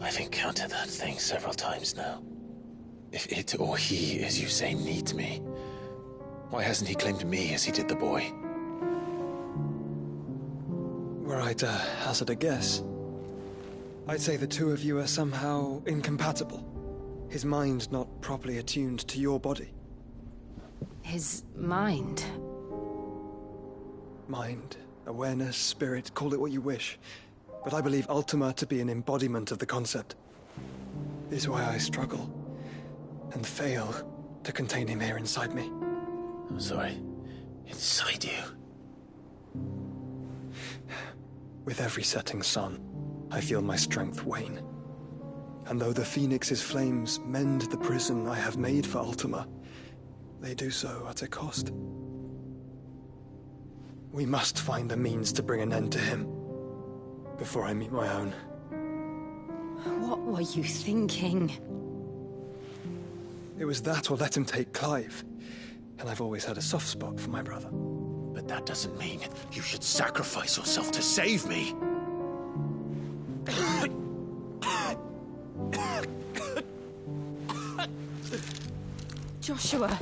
I've encountered that thing several times now. If it or he, as you say, needs me, why hasn't he claimed me as he did the boy? Were I to hazard a guess, I'd say the two of you are somehow incompatible. His mind not properly attuned to your body. His mind? Mind, awareness, spirit, call it what you wish. But I believe Ultima to be an embodiment of the concept. This is why I struggle and fail to contain him here inside me. I'm sorry. Inside you? With every setting sun, I feel my strength wane. And though the Phoenix's flames mend the prison I have made for Ultima, they do so at a cost. We must find the means to bring an end to him before I meet my own. What were you thinking? It was that or let him take Clive. And I've always had a soft spot for my brother. But that doesn't mean you should sacrifice yourself to save me. Joshua!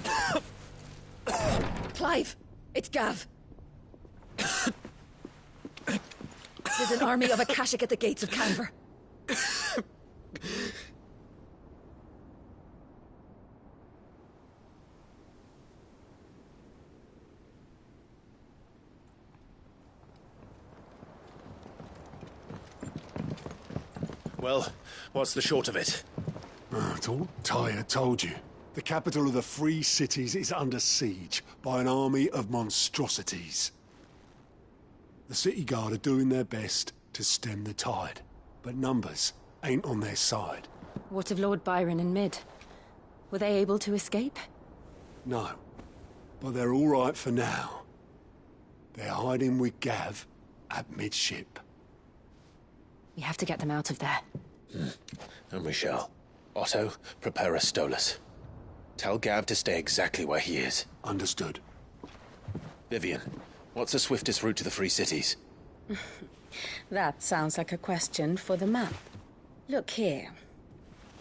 Clive! It's Gav! There's an army of Akashic at the gates of Canver. Well, what's the short of it? Tyre told you. The capital of the Free Cities is under siege by an army of monstrosities. The city guard are doing their best to stem the tide, but numbers ain't on their side. What of Lord Byron and Mid? Were they able to escape? No, but they're all right for now. They're hiding with Gav at midship. We have to get them out of there. And we shall. Otto, prepare a Stolas. Tell Gav to stay exactly where he is. Understood. Vivian, what's the swiftest route to the Free Cities? That sounds like a question for the map. Look here.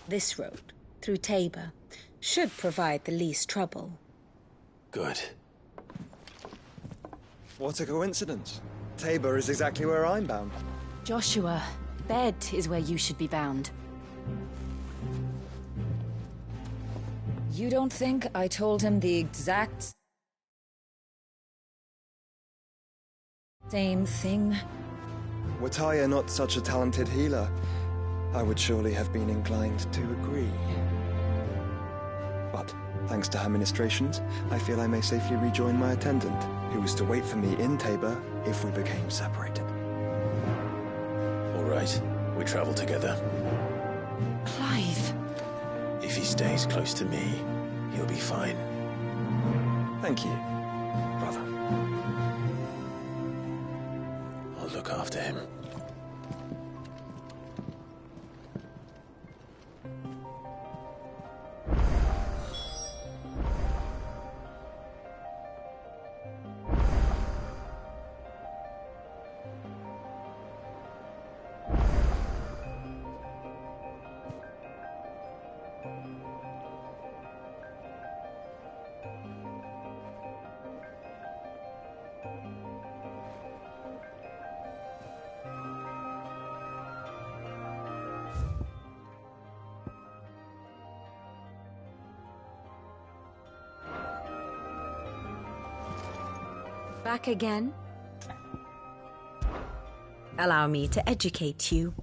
This road, through Tabor, should provide the least trouble. Good. What a coincidence. Tabor is exactly where I'm bound. Joshua, bed is where you should be bound. You don't think I told him the exact same thing? Were Tyre not such a talented healer, I would surely have been inclined to agree. But, thanks to her ministrations, I feel I may safely rejoin my attendant, who was to wait for me in Tabor if we became separated. All right, we travel together. Clive. If he stays close to me, he'll be fine. Thank you, brother. I'll look after him. Back again? Allow me to educate you.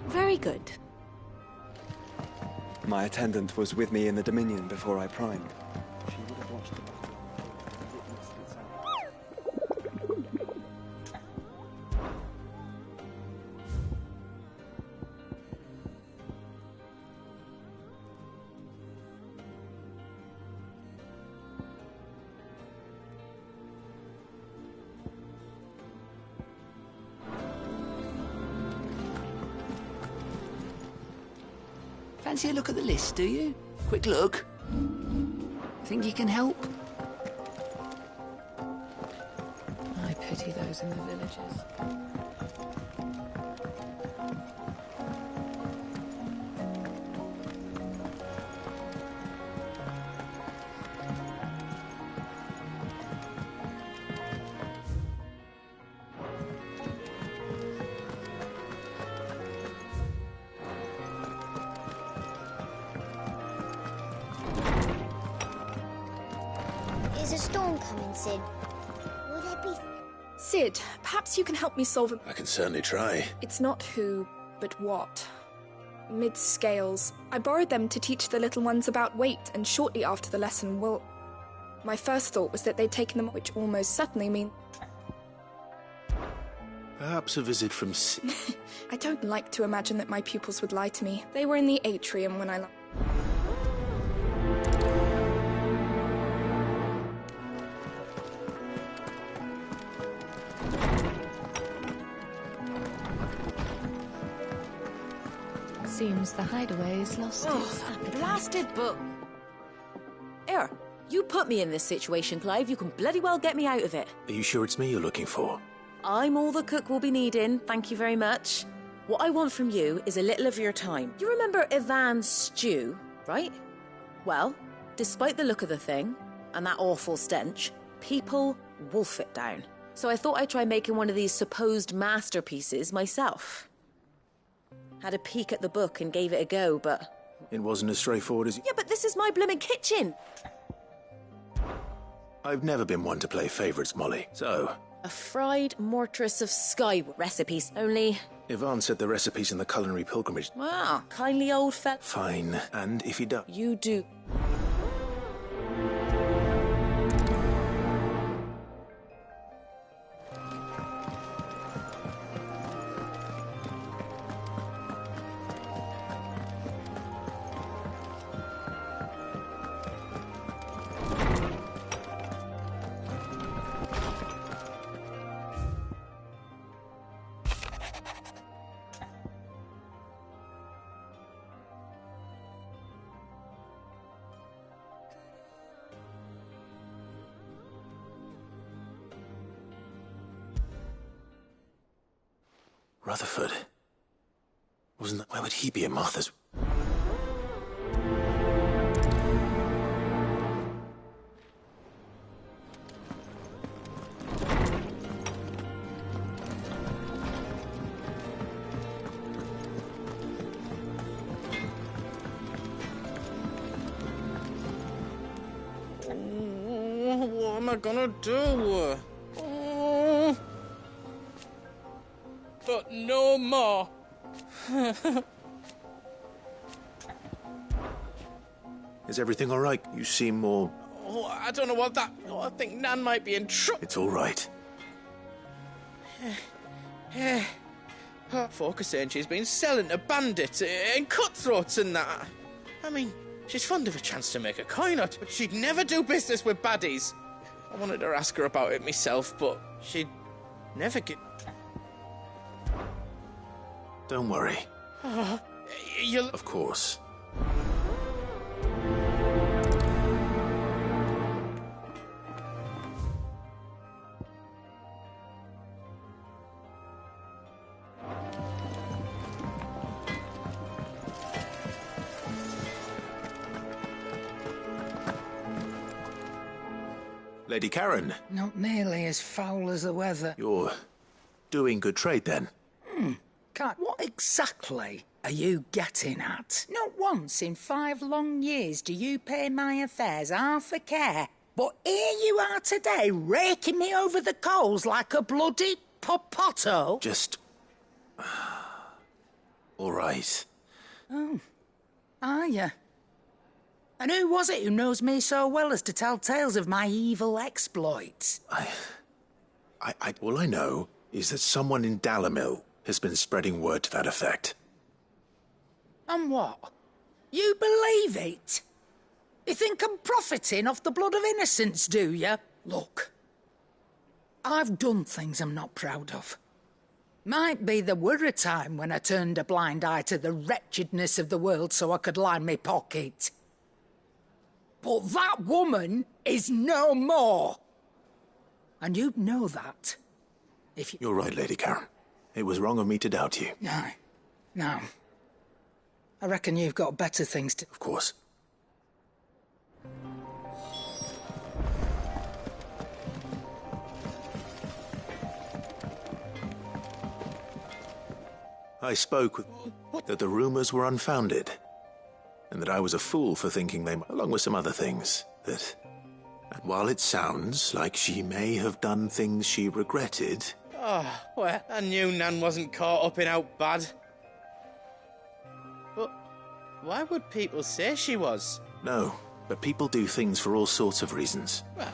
Very good. My attendant was with me in the Dominion before I primed. She would have watched the battle. Fancy a look at the list, do you? Quick look. Think you can help? I pity those in the villages. storm coming, Sid? Will there be... Sid, perhaps you can help me solve it. I can certainly try. It's not who, but what. Mid-scales. I borrowed them to teach the little ones about weight, and shortly after the lesson, well... My first thought was that they'd taken them, which almost certainly mean... Perhaps a visit from... I don't like to imagine that my pupils would lie to me. They were in the atrium when I... Seems the hideaway's lost its appetite. Blasted book. Here, you put me in this situation, Clive. You can bloody well get me out of it. Are you sure it's me you're looking for? I'm all the cook will be needing, thank you very much. What I want from you is a little of your time. You remember Ivan's stew, right? Well, despite the look of the thing, and that awful stench, people wolf it down. So I thought I'd try making one of these supposed masterpieces myself. Had a peek at the book and gave it a go, but... It wasn't as straightforward as... Yeah, but this is my blimmin' kitchen! I've never been one to play favourites, Molly, so... A fried mortress of sky recipes, only... Ivan said the recipe's in the culinary pilgrimage. Wow, kindly old fella. Fine, and if he does... You do... Rutherford. Wasn't that... Why would he be in Martha's... What am I gonna do? But no more. Is everything all right? You seem more... Oh, I don't know what that... Oh, I think Nan might be in trouble. It's all right. Folk are saying she's been selling to bandits and cutthroats and that. I mean, she's fond of a chance to make a coin out, but she'd never do business with baddies. I wanted to ask her about it myself, but she'd never get... Don't worry. You'll... Of course. Lady Karen. Not nearly as foul as the weather. You're doing good trade, then? Cat, what exactly are you getting at? Not once in 5 long years do you pay my affairs half a care. But here you are today, raking me over the coals like a bloody popoto. Just... all right. Oh, are you? And who was it who knows me so well as to tell tales of my evil exploits? All I know is that someone in Dalimil has been spreading word to that effect. And what? You believe it? You think I'm profiting off the blood of innocents, do you? Look, I've done things I'm not proud of. Might be there were a time when I turned a blind eye to the wretchedness of the world so I could line my pocket. But that woman is no more. And you'd know that if you... You're right, Lady Karen. It was wrong of me to doubt you. No. I reckon you've got better things to... Of course. I spoke with... that the rumors were unfounded. And that I was a fool for thinking they... along with some other things. That And while it sounds like she may have done things she regretted... Oh, well, I knew Nan wasn't caught up in out bad. But why would people say she was? No, but people do things for all sorts of reasons. Well,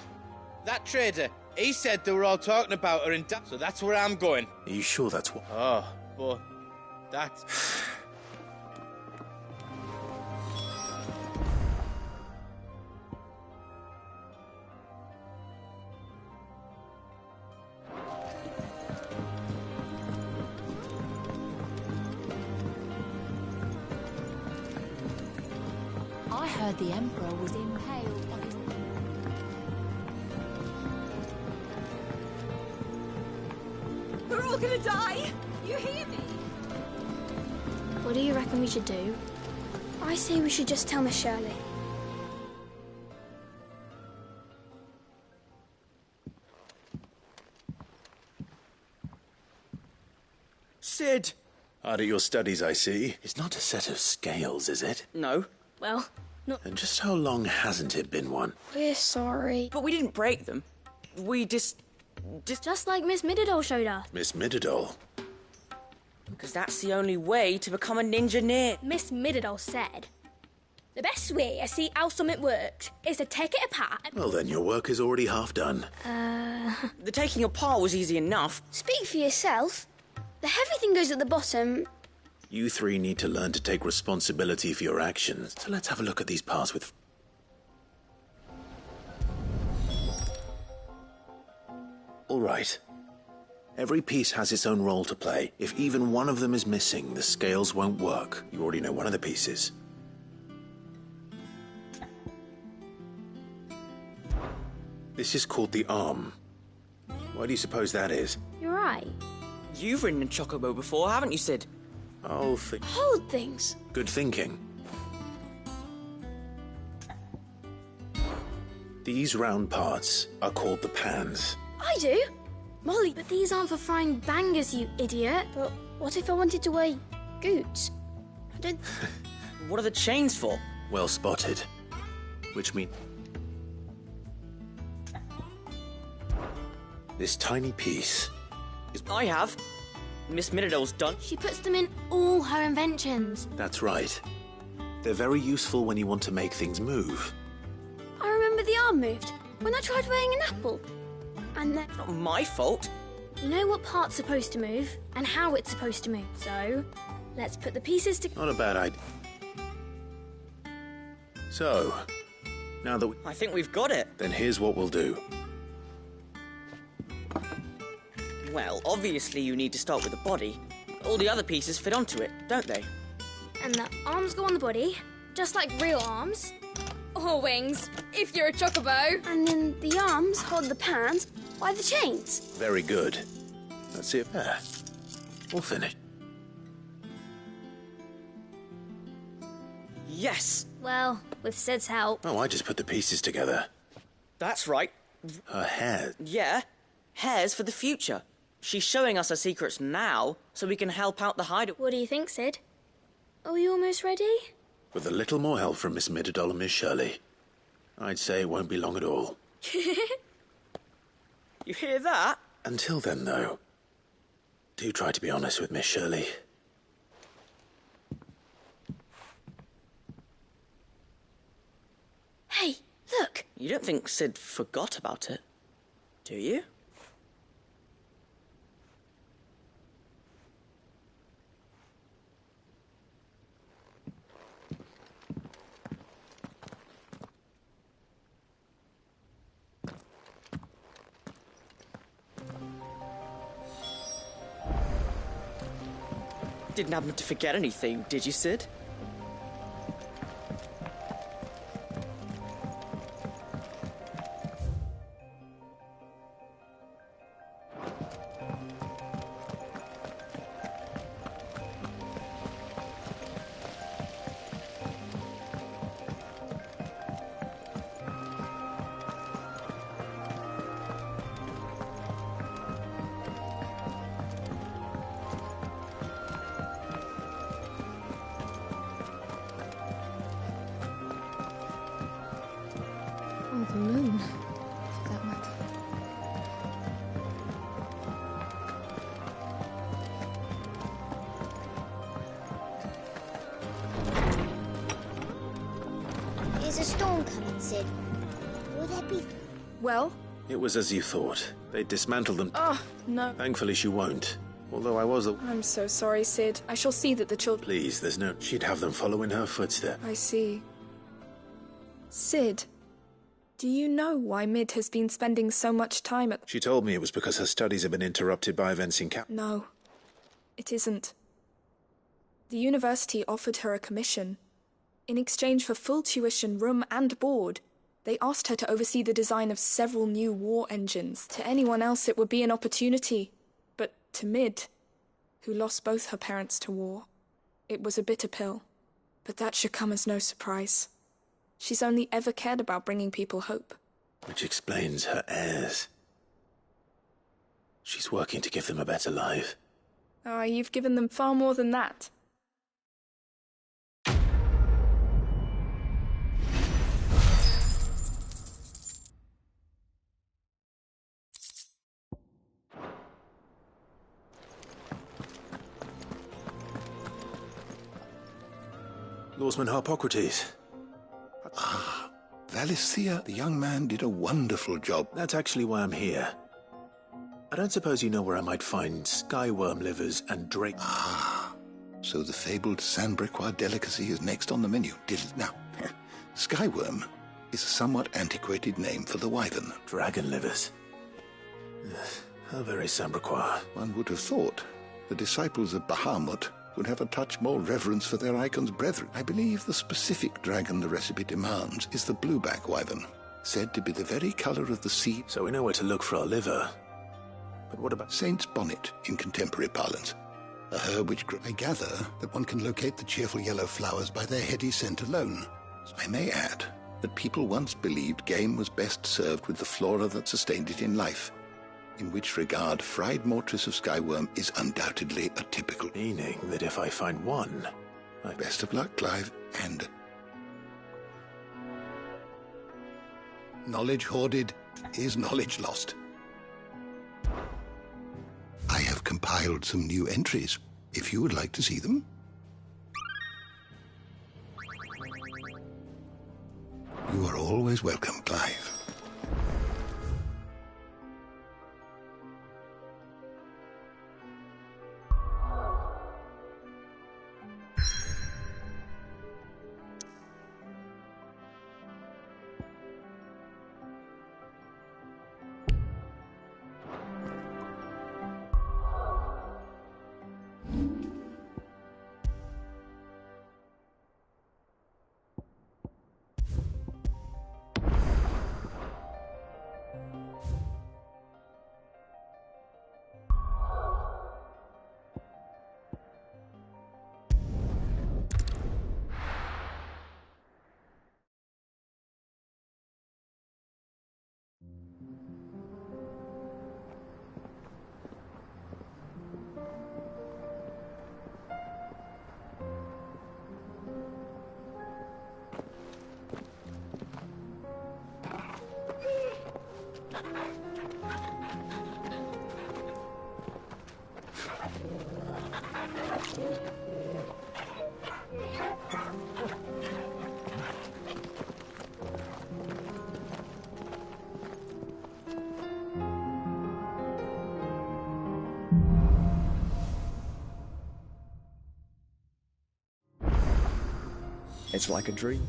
that trader, he said they were all talking about her so that's where I'm going. Are you sure that's what... Oh, but that's... I heard the Emperor was impaled on his... We're all gonna die! You hear me? What do you reckon we should do? I say we should just tell Miss Shirley. Sid! Hard at your studies, I see. It's not a set of scales, is it? No. Well, no. And just how long hasn't it been one? We're sorry. But we didn't break them. We just... Just like Miss Mididol showed us. Miss Mididol? Because that's the only way to become a ninja-neer. Miss Mididol said, the best way to see how something works is to take it apart and... Well, then your work is already half done. The taking apart was easy enough. Speak for yourself. The heavy thing goes at the bottom. You three need to learn to take responsibility for your actions. So let's have a look at these parts with... All right. Every piece has its own role to play. If even one of them is missing, the scales won't work. You already know one of the pieces. This is called the arm. Why do you suppose that is? You're right. You've ridden a chocobo before, haven't you, Sid? Oh, Hold things. Good thinking. These round parts are called the pans. I do. Molly, but these aren't for frying bangers, you idiot. But what if I wanted to wear goots? I don't... What are the chains for? Well spotted. Which means... This tiny piece is... I have. Miss Mididol's done. She puts them in all her inventions. That's right. They're very useful when you want to make things move. I remember the arm moved when I tried weighing an apple. And then... Not my fault. You know what part's supposed to move and how it's supposed to move. So, let's put the pieces together. Not a bad idea. So, now that I think we've got it. Then here's what we'll do. Well, obviously you need to start with the body. All the other pieces fit onto it, don't they? And the arms go on the body, just like real arms. Or wings, if you're a chocobo. And then the arms hold the pans by the chains. Very good. That's it there. All finished. Yes! Well, with Sid's help. Oh, I just put the pieces together. That's right. Her hair. Yeah. Hair's for the future. She's showing us her secrets now, so we can help out the hideout. What do you think, Sid? Are we almost ready? With a little more help from Miss Mididol and Miss Shirley, I'd say it won't be long at all. You hear that? Until then, though, do try to be honest with Miss Shirley. Hey, look! You don't think Sid forgot about it, do you? Didn't happen to forget anything, did you, Sid? There's a storm coming, Sid. Will there be... Well? It was as you thought. They dismantled them. Oh, no. Thankfully she won't. Although I was... I'm so sorry, Sid. I shall see that the children... Please, there's no... She'd have them follow in her footsteps. I see. Sid, do you know why Mid has been spending so much time at... She told me it was because her studies have been interrupted by events in No, it isn't. The university offered her a commission. In exchange for full tuition, room and board, they asked her to oversee the design of several new war engines. To anyone else it would be an opportunity, but to Mid, who lost both her parents to war, it was a bitter pill. But that should come as no surprise. She's only ever cared about bringing people hope. Which explains her heirs. She's working to give them a better life. Ah, you've given them far more than that. Lawsman Harpocrates. Ah, Valisthea, the young man did a wonderful job. That's actually why I'm here. I don't suppose you know where I might find skyworm livers and drake... Ah, so the fabled Sanbrequois delicacy is next on the menu. Now, skyworm is a somewhat antiquated name for the wyvern. Dragon livers. How very Sanbrequois. One would have thought the disciples of Bahamut would have a touch more reverence for their icon's brethren. I believe the specific dragon the recipe demands is the blueback wyvern, said to be the very colour of the sea. So we know where to look for our liver. But what about... Saint's bonnet, in contemporary parlance. A herb which I gather that one can locate the cheerful yellow flowers by their heady scent alone. So I may add that people once believed game was best served with the flora that sustained it in life. In which regard, fried mortress of skyworm is undoubtedly a typical... Meaning that if I find one... Best of luck, Clive, and... Knowledge hoarded is knowledge lost. I have compiled some new entries, if you would like to see them. You are always welcome, Clive. It's like a dream.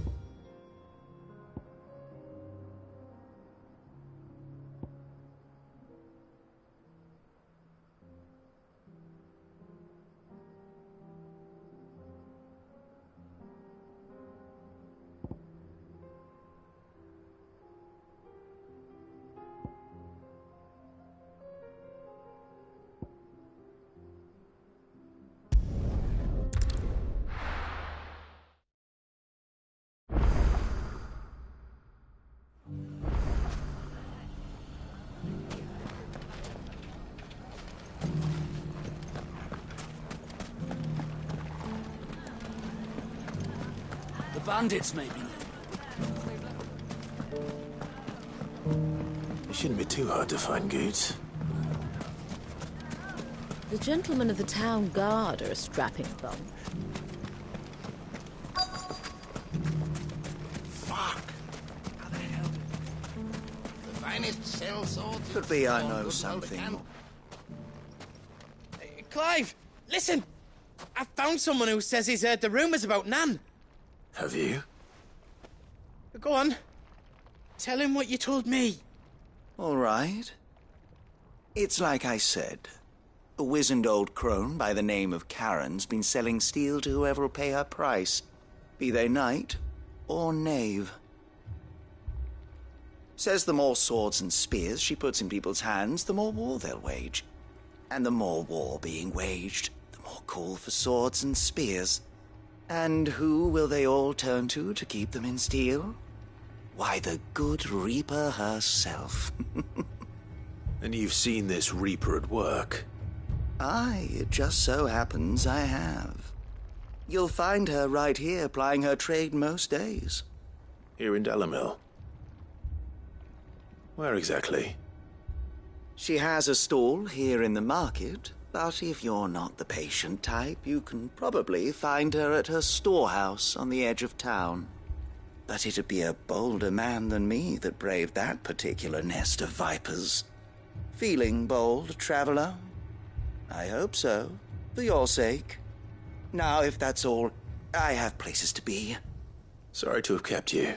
Bandits, maybe. It shouldn't be too hard to find Goots. The gentlemen of the town guard are a strapping bunch. Fuck! finest sellswords. Could be I know something. Clive, listen! I found someone who says he's heard the rumours about Nan. Have you? Go on. Tell him what you told me. All right. It's like I said. A wizened old crone by the name of Karen's been selling steel to whoever will pay her price, be they knight or knave. Says the more swords and spears she puts in people's hands, the more war they'll wage. And the more war being waged, the more call for swords and spears. And who will they all turn to keep them in steel? Why, the good Reaper herself. And you've seen this Reaper at work? Aye, it just so happens I have. You'll find her right here plying her trade most days. Here in Dalimil? Where exactly? She has a stall here in the market, but if you're not the patient type, you can probably find her at her storehouse on the edge of town. But it'd be a bolder man than me that braved that particular nest of vipers. Feeling bold, traveler? I hope so, for your sake. Now, if that's all, I have places to be. Sorry to have kept you.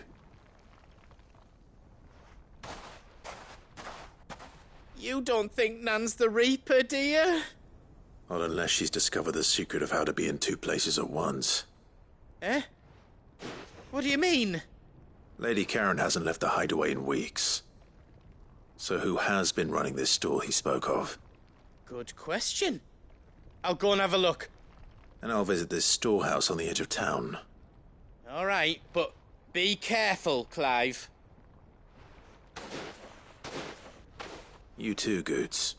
You don't think Nan's the Reaper, do you? Not unless she's discovered the secret of how to be in two places at once. Eh? What do you mean? Lady Karen hasn't left the hideaway in weeks. So who has been running this stall he spoke of? Good question. I'll go and have a look. And I'll visit this storehouse on the edge of town. All right, but be careful, Clive. You too, Goots.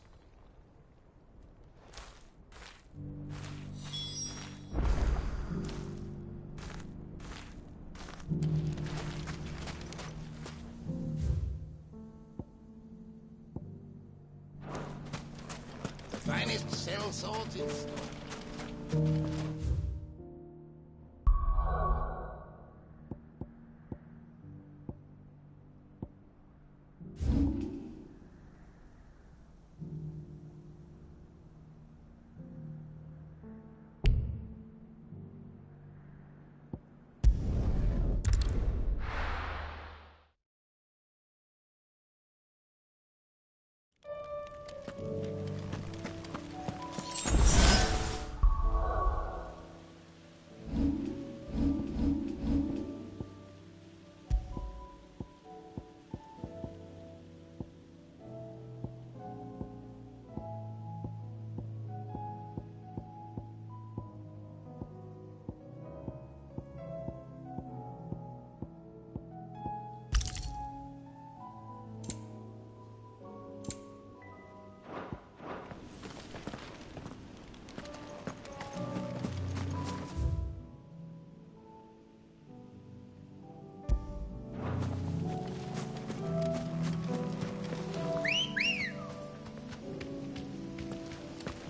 The finest sellswords in stock.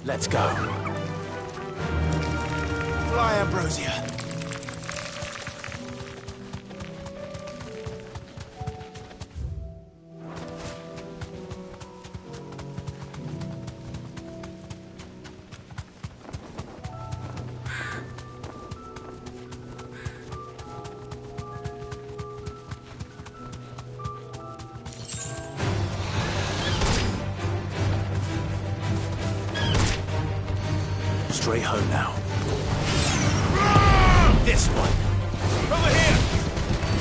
Let's go. Fly, Ambrosia. Straight home now. This one. Over here.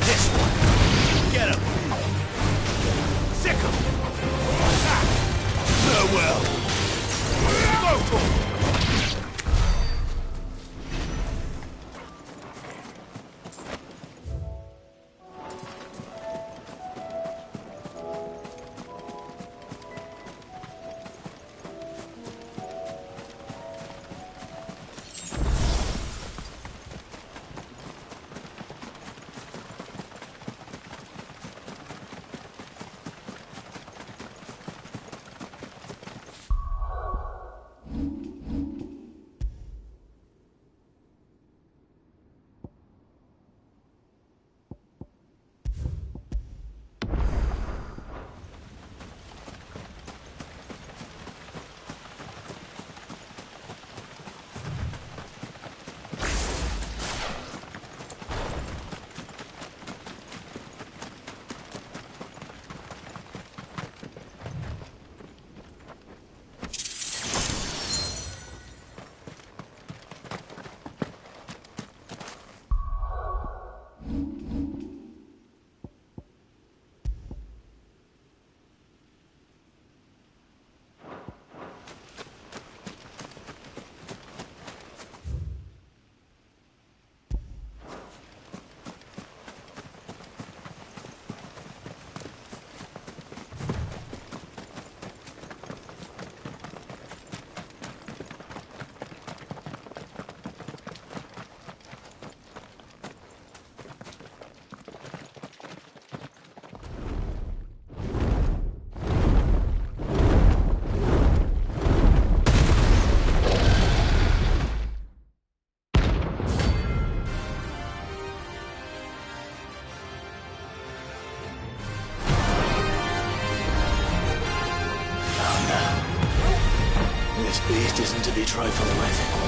This one. Get him. Sick him. Attack. Farewell. Go for it. trifle with.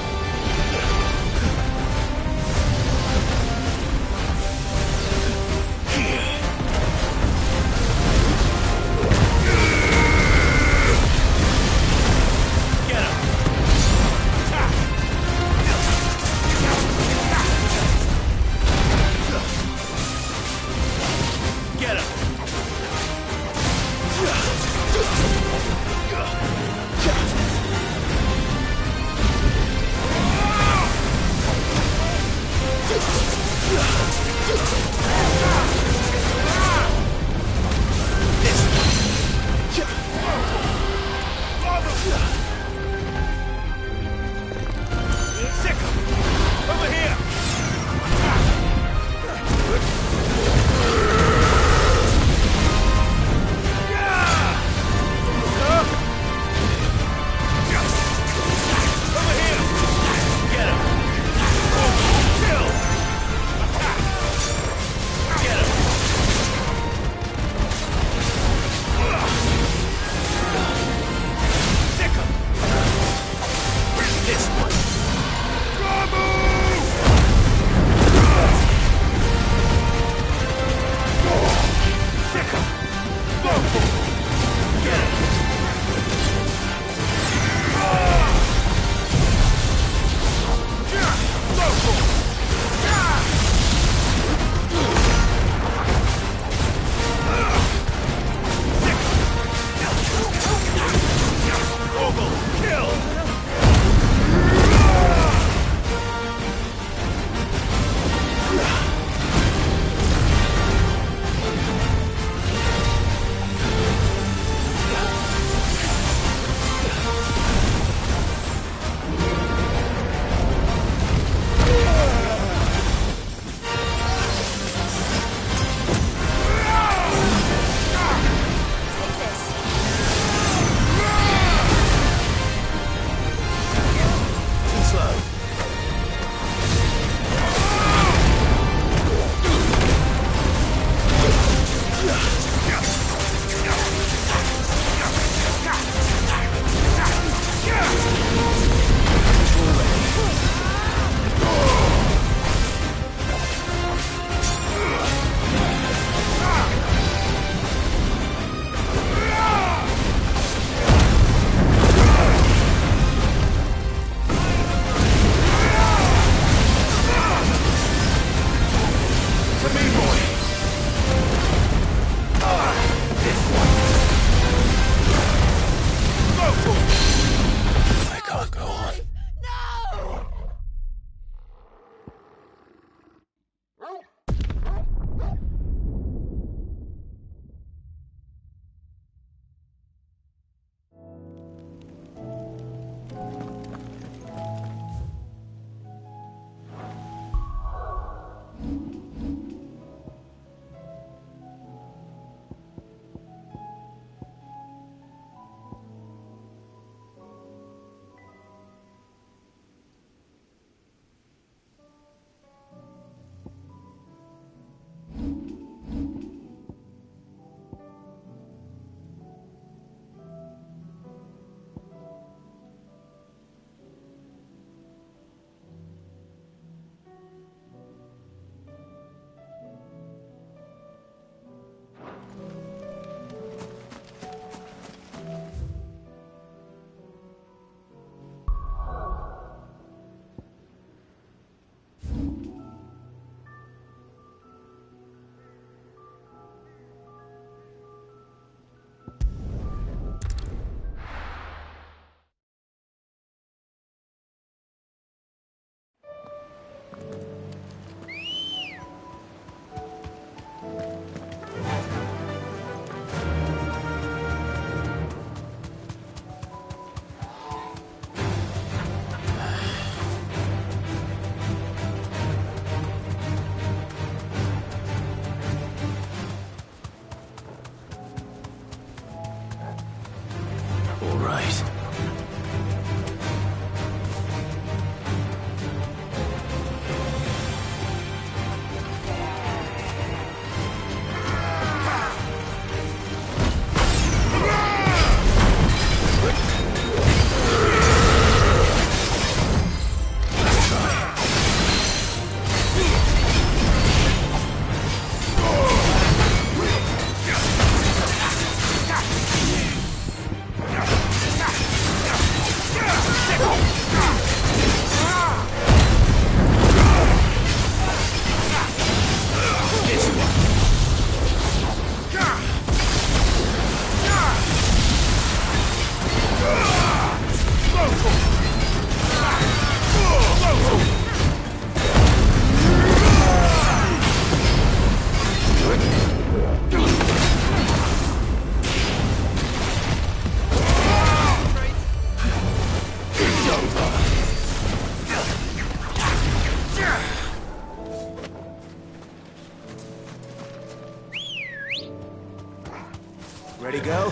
Ready, girl?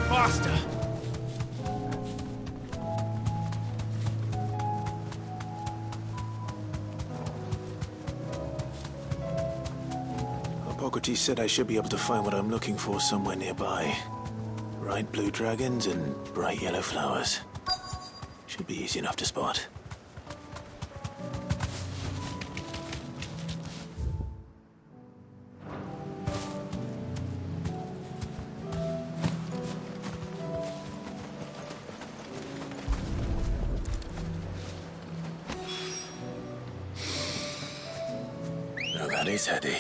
Faster! Hippocrates said I should be able to find what I'm looking for somewhere nearby. Bright blue dragons and bright yellow flowers. Should be easy enough to spot. Now that is heady.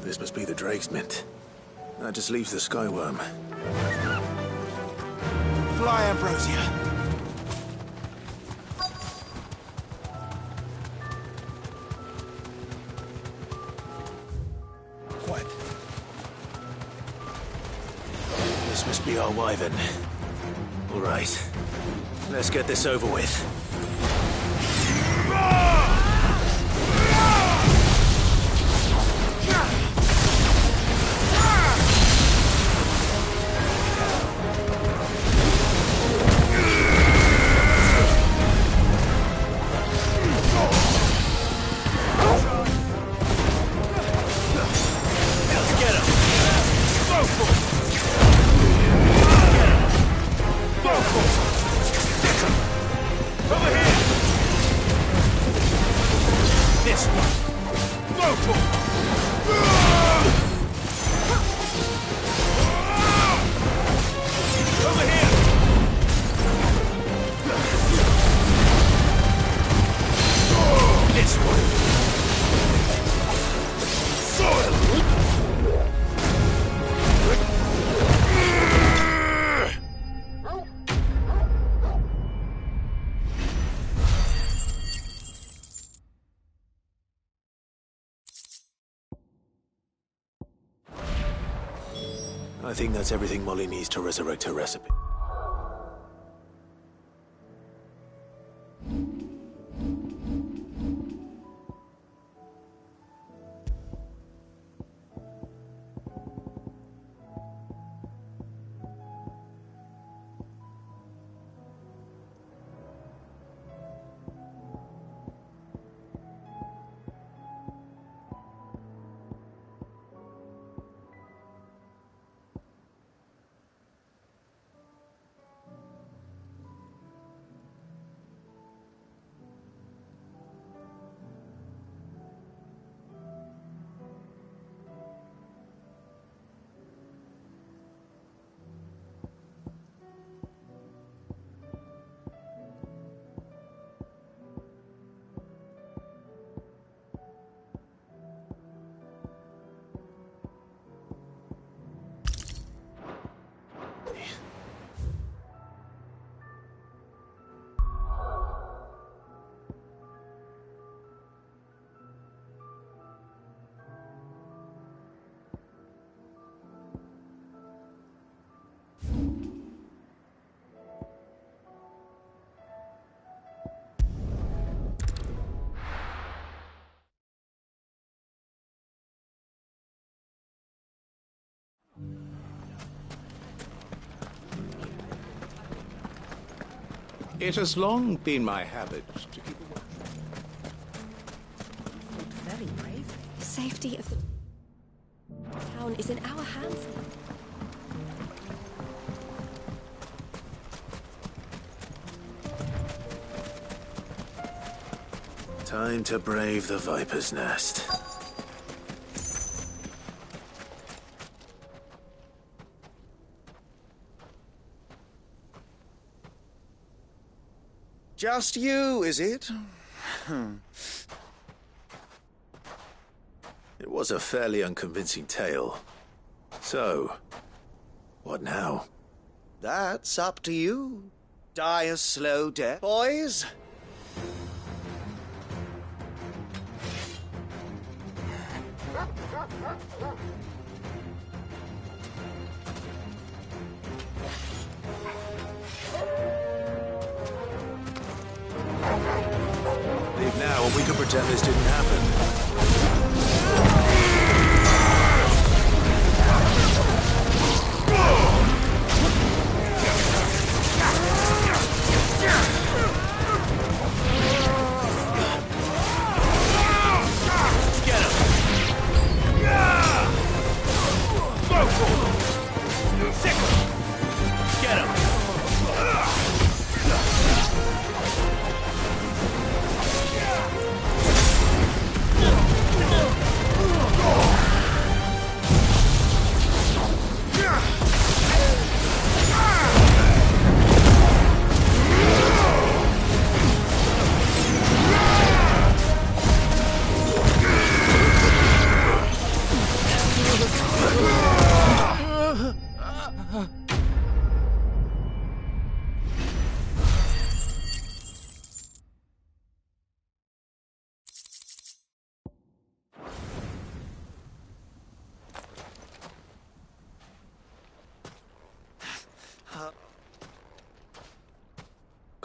This must be the Drake's Mint. That just leaves the Skyworm. Fly, Ambrosia! Quiet. This must be our wyvern. All right. Let's get this over with. I think that's everything Molly needs to resurrect her recipe. It has long been my habit to keep a watch. Very bravely. The safety of the town is in our hands. Time to brave the Viper's Nest. Just you, is it? It was a fairly unconvincing tale. So, what now? That's up to you. Die a slow death, boys. Leave now and we can pretend this didn't happen.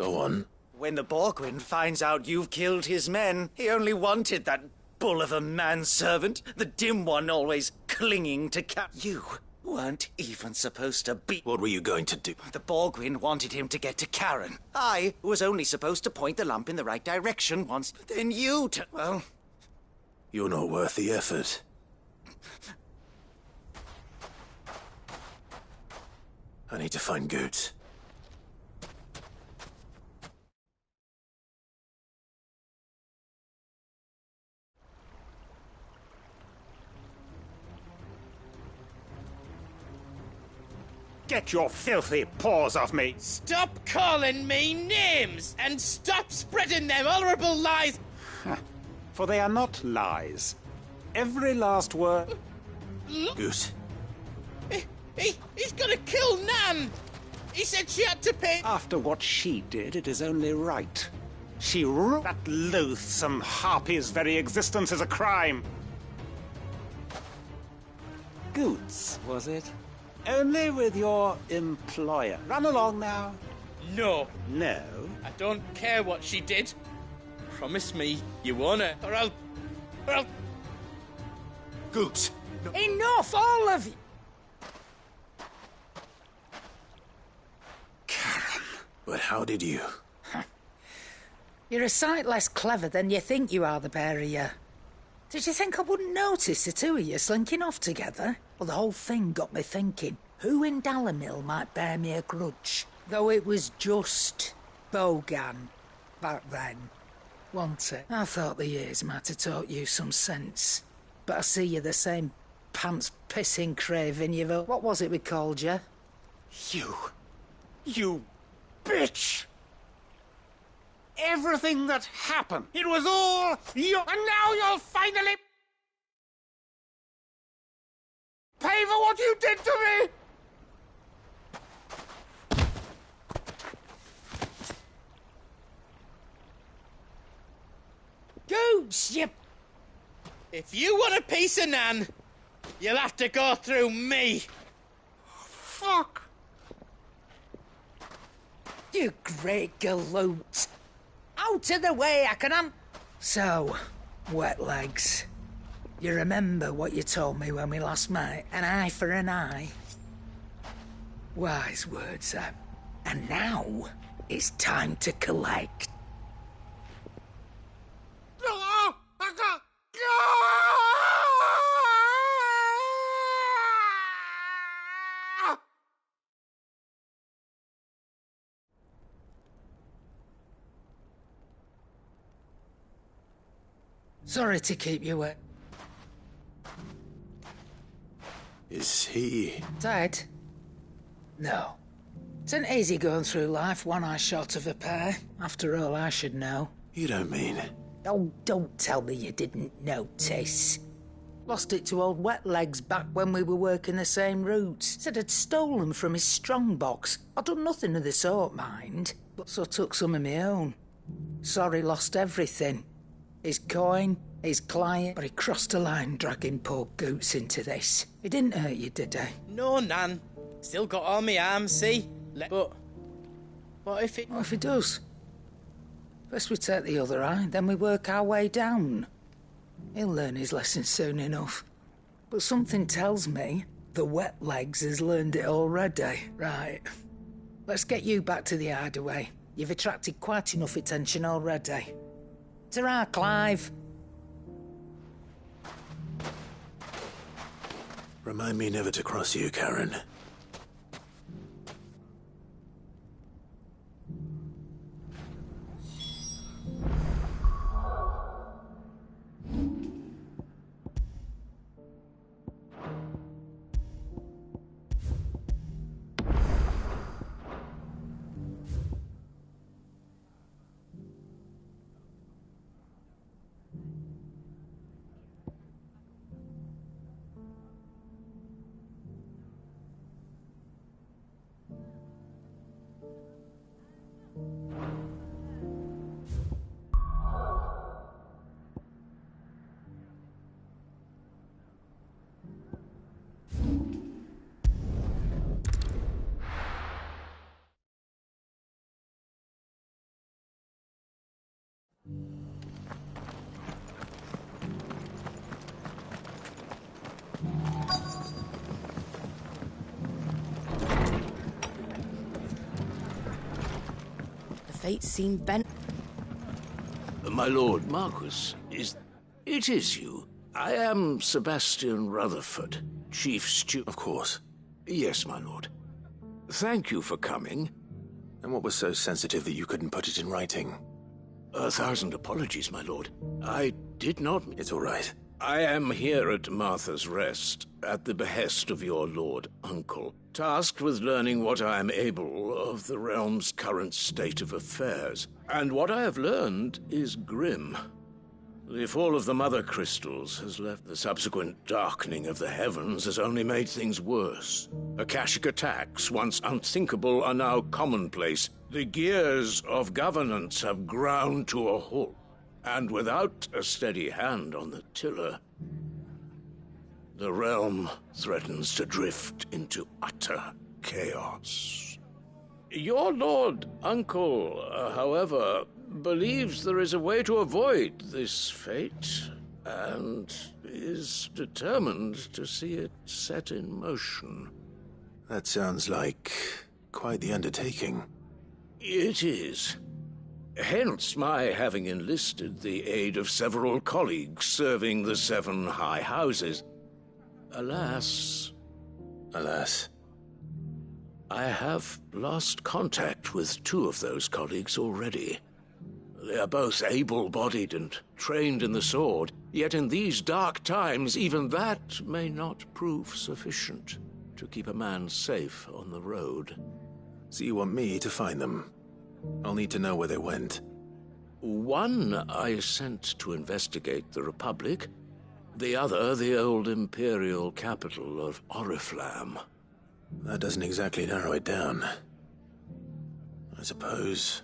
Go on. When the Borgwin finds out you've killed his men, he only wanted that bull of a manservant, the dim one always clinging to You weren't even supposed to be... What were you going to do? The Borgwin wanted him to get to Karen. I was only supposed to point the lamp in the right direction once. But then you... Well... You're not worth the effort. I need to find Goots. Get your filthy paws off me! Stop calling me names and stop spreading them horrible lies! For they are not lies. Every last word... Goose. He's gonna kill Nan! He said she had to pay... After what she did, it is only right. She ruined that loathsome harpy's very existence is a crime. Goots, was it? Only with your employer. Run along now. No. No? I don't care what she did. Promise me you won't, or I'll... Goots! No. Enough, all of you! Karen. But how did you? You're a sight less clever than you think you are, the pair of you. Did you think I wouldn't notice the two of you slinking off together? Well, the whole thing got me thinking, who in Dalimil might bear me a grudge? Though it was just Bogan back then, wasn't it? I thought the years might have taught you some sense. But I see you're the same pants-pissing craven you've... What was it we called you? You bitch! Everything that happened, it was all you... And now you'll finally... pay for what you did to me! Goots, you... If you want a piece of Nan, you'll have to go through me. Fuck! You great galoot. Out of the way, I can... So, wet legs. You remember what you told me when we last met? An eye for an eye? Wise words, Sam. And now, it's time to collect. Sorry to keep you wet. Is he... Dead? No. It's an easy going through life, one eye short of a pair. After all, I should know. You don't mean... Oh, don't tell me you didn't notice. Lost it to old Wet Legs back when we were working the same routes. Said I'd stolen from his strongbox. I'd done nothing of the sort, mind. But so took some of my own. Sorry, lost everything. His coin, his client, but he crossed a line dragging poor Goots into this. He didn't hurt you, did he? No, Nan. Still got all my arms, see? But... what if it... What if he does? First we take the other eye, then we work our way down. He'll learn his lesson soon enough. But something tells me the Wet Legs has learned it already. Right. Let's get you back to the hideaway. You've attracted quite enough attention already. Ta-ra, Clive. Remind me never to cross you, Karen. The fates seem bent. My lord Marquis, it is you. I am Sebastian Rutherford, Chief Steward. Of course. Yes, my lord. Thank you for coming. And what was so sensitive that you couldn't put it in writing? 1,000 apologies, my lord. I did not... It's all right. I am here at Martha's Rest, at the behest of your lord uncle, tasked with learning what I am able of the realm's current state of affairs. And what I have learned is grim. The fall of the Mother Crystals has left the subsequent darkening of the heavens has only made things worse. Akashic attacks, once unthinkable, are now commonplace. The gears of governance have ground to a halt. And without a steady hand on the tiller, the realm threatens to drift into utter chaos. Your lord uncle, however, believes there is a way to avoid this fate, and is determined to see it set in motion. That sounds like quite the undertaking. It is. Hence my having enlisted the aid of several colleagues serving the 7 high houses. Alas, I have lost contact with 2 of those colleagues already. They are both able-bodied and trained in the sword, yet in these dark times even that may not prove sufficient to keep a man safe on the road. So you want me to find them? I'll need to know where they went. One I sent to investigate the Republic, the other the old Imperial capital of Oriflamme. That doesn't exactly narrow it down. I suppose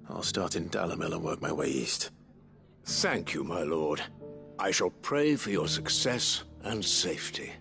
I'll start in Dalimil and work my way east. Thank you, my lord. I shall pray for your success and safety.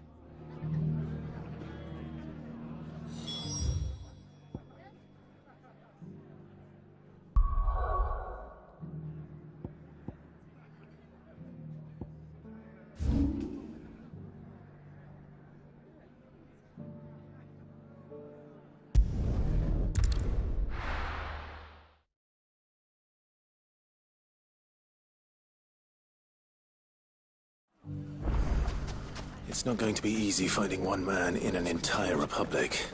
It's not going to be easy finding one man in an entire republic.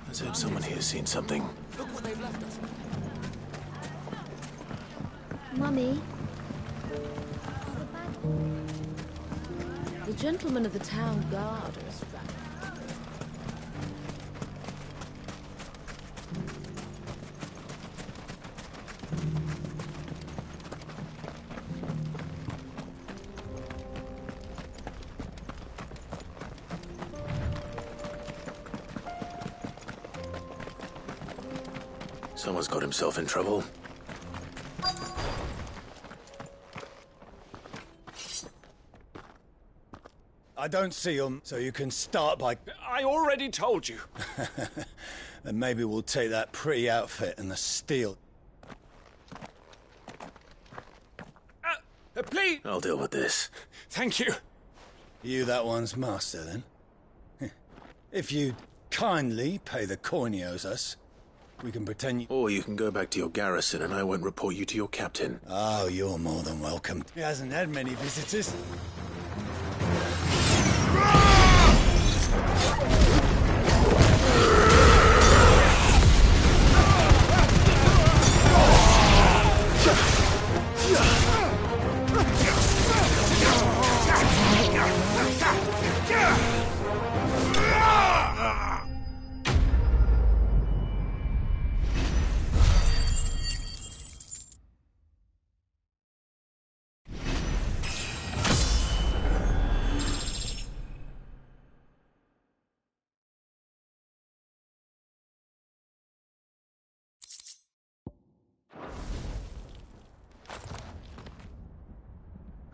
Let's hope someone here's seen something. Look what they've left us. Mummy? The gentlemen of the town guard are strapped. Someone's got himself in trouble. I don't see them, so you can start by... I already told you. Then maybe we'll take that pretty outfit and the steel. Please! I'll deal with this. Thank you. You that one's master, then? If you kindly pay the coin he owes us, we can pretend you... Or you can go back to your garrison and I won't report you to your captain. Oh, you're more than welcome. He hasn't had many visitors.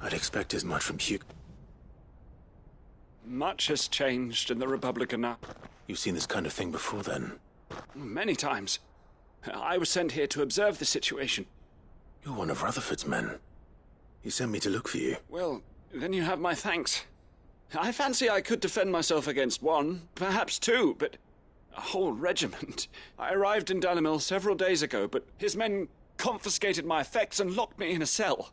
I'd expect as much from Hugh. Much has changed in the Republic now. You've seen this kind of thing before, then? Many times. I was sent here to observe the situation. You're one of Rutherford's men. He sent me to look for you. Well, then you have my thanks. I fancy I could defend myself against one, perhaps two, but a whole regiment. I arrived in Dalimil several days ago, but his men confiscated my effects and locked me in a cell.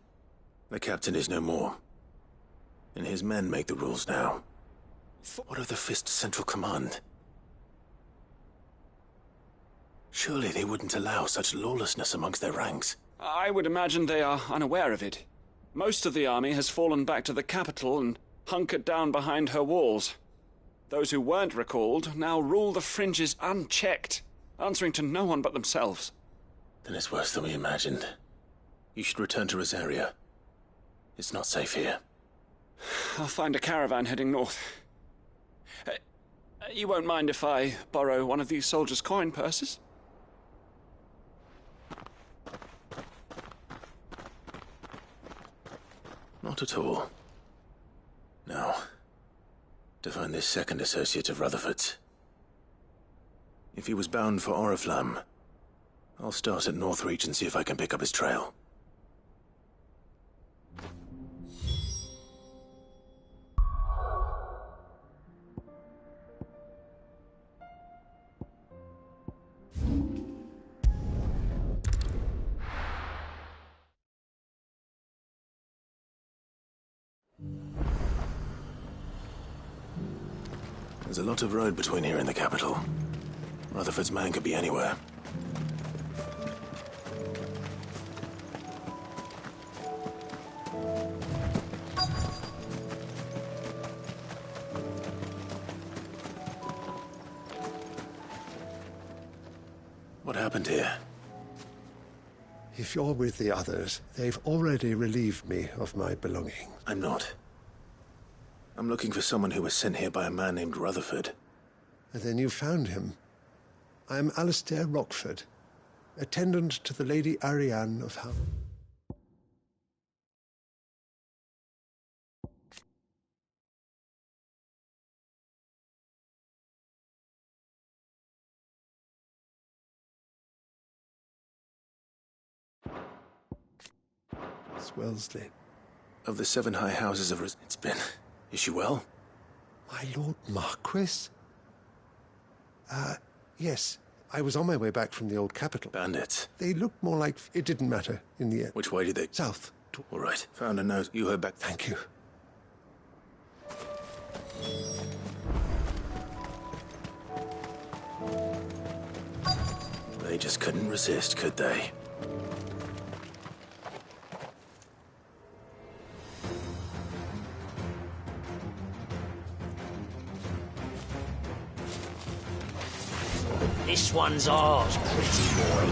The captain is no more, and his men make the rules now. What of the Fist Central Command? Surely they wouldn't allow such lawlessness amongst their ranks. I would imagine they are unaware of it. Most of the army has fallen back to the capital and hunkered down behind her walls. Those who weren't recalled now rule the fringes unchecked, answering to no one but themselves. Then it's worse than we imagined. You should return to Rosaria. It's not safe here. I'll find a caravan heading north. You won't mind if I borrow one of these soldiers' coin purses? Not at all. Now, to find this second associate of Rutherford's. If he was bound for Oriflamme, I'll start at Northreach and see if I can pick up his trail. There's a lot of road between here and the capital. Rutherford's man could be anywhere. What happened here? If you're with the others, they've already relieved me of my belongings. I'm not. I'm looking for someone who was sent here by a man named Rutherford. And then you found him. I am Alistair Rockford, attendant to the Lady Ariane of Hull. Wellesley. Of the 7 high houses of it's been. Is she well? My Lord Marquis? Yes. I was on my way back from the old capital. Bandits. They looked more like... It didn't matter in the end. Which way did they... South. All right. Found a note. You heard back. Thank you. They just couldn't resist, could they? This one's ours, pretty boy.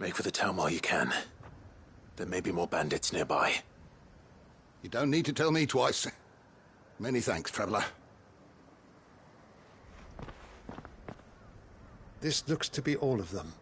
Make for the town while you can. There may be more bandits nearby. You don't need to tell me twice. Many thanks, traveler. This looks to be all of them.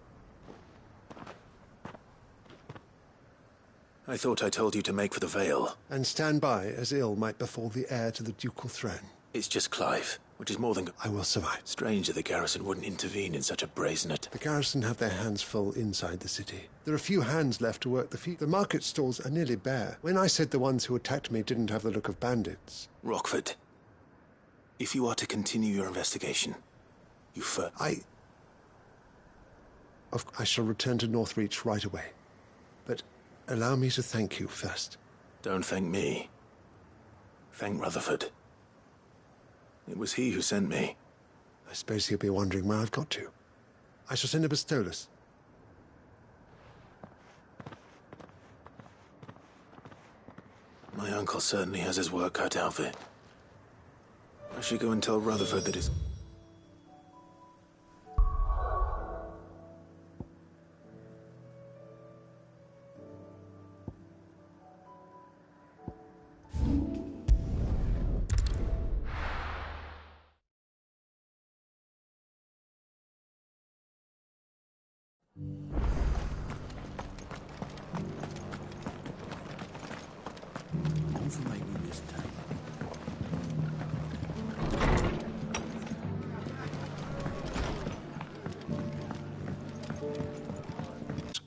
I thought I told you to make for the Vale. And stand by as ill might befall the heir to the ducal throne. It's just Clive, which is more than... I will survive. Strange that the garrison wouldn't intervene in such a brazen... The garrison have their hands full inside the city. There are few hands left to work the feet. The market stalls are nearly bare. When I said the ones who attacked me didn't have the look of bandits... Rockford, if you are to continue your investigation, you I shall return to Northreach right away. Allow me to thank you first. Don't thank me. Thank Rutherford. It was he who sent me. I suppose he'll be wondering where I've got to. I shall send a pistolus. My uncle certainly has his work cut out for it. I should go and tell Rutherford that his...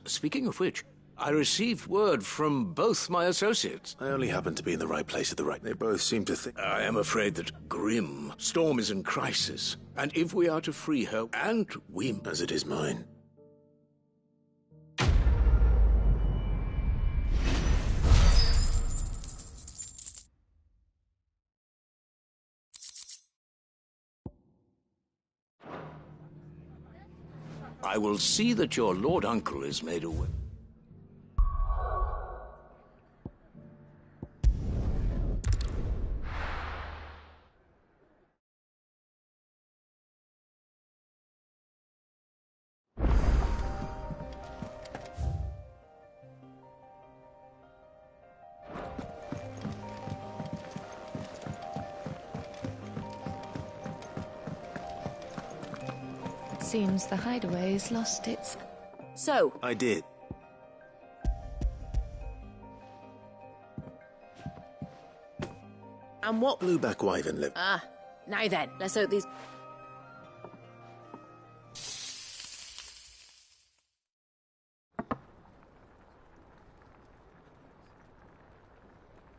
Speaking of which, I received word from both my associates. I only happened to be in the right place at the right... They both seem to think... I am afraid that Grim Storm is in crisis, and if we are to free her and win... As it is mine. I will see that your Lord Uncle is made aware. Seems the hideaway's lost its... So... I did. And what... Blueback wyvern live. Ah, now then, let's hope these...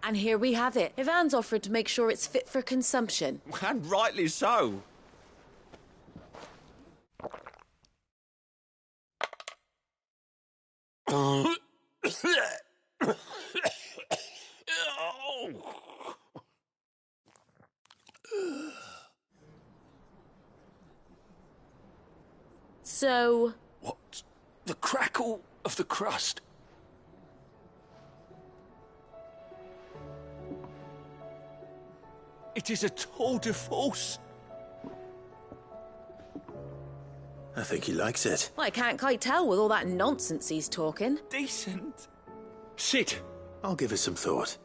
And here we have it. Ivan's offered to make sure it's fit for consumption. And rightly so. So... What? The crackle of the crust. It is a tour de force. I think he likes it. I can't quite tell with all that nonsense he's talking. Decent. Sit. I'll give it some thought.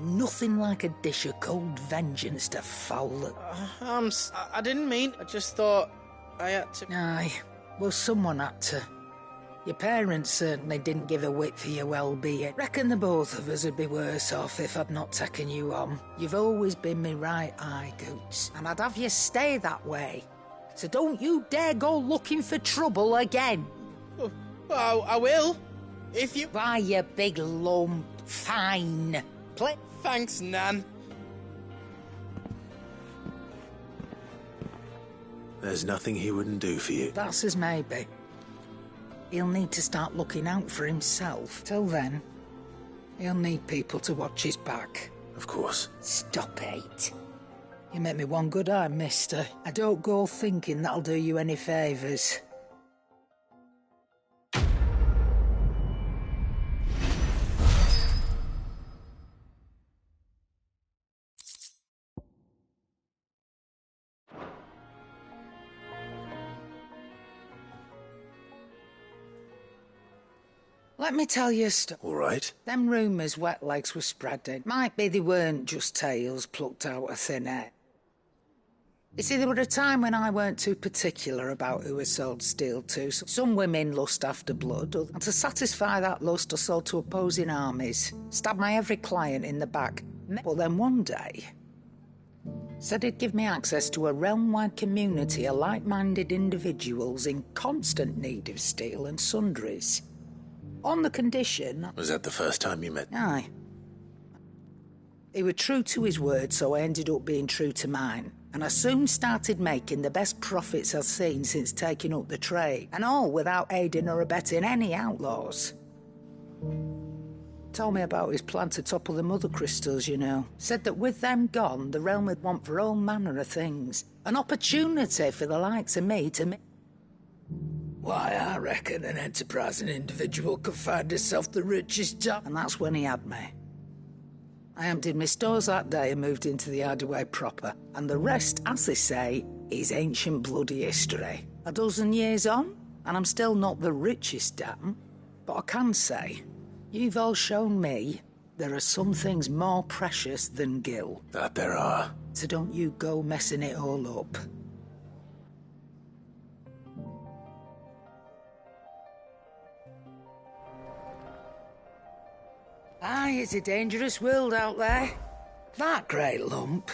Nothing like a dish of cold vengeance to foul it. I didn't mean... I just thought I had to... Aye, well, someone had to. Your parents certainly didn't give a whit for your well-being. Reckon the both of us would be worse off if I'd not taken you on. You've always been me right eye, Goots, and I'd have you stay that way. So don't you dare go looking for trouble again. Well, I will. If you... Why, you big lump. Fine. Play... Thanks, Nan. There's nothing he wouldn't do for you. That's as maybe. He'll need to start looking out for himself. Till then, he'll need people to watch his back. Of course. Stop it. You make me one good eye, mister. I don't go thinking that'll do you any favours. Let me tell you a story. All right. Them rumours wet legs were spreading. Might be they weren't just tales plucked out of thin air. You see, there were a time when I weren't too particular about who I sold steel to. Some women lust after blood, and to satisfy that lust I sold to opposing armies. Stabbed my every client in the back. But then one day, said he'd give me access to a realm-wide community of like-minded individuals in constant need of steel and sundries. On the condition... Was that the first time you met? Aye. He was true to his word, so I ended up being true to mine. And I soon started making the best profits I've seen since taking up the trade. And all without aiding or abetting any outlaws. Told me about his plan to topple the mother crystals, you know. Said that with them gone, the realm would want for all manner of things. An opportunity for the likes of me to... Why, I reckon an enterprising individual could find himself the richest job. And that's when he had me. I emptied my stores that day and moved into the hideaway proper. And the rest, as they say, is ancient bloody history. A dozen years on, and I'm still not the richest damn. But I can say, you've all shown me there are some things more precious than Gil. That there are. So don't you go messing it all up. Aye, it's a dangerous world out there. That great lump.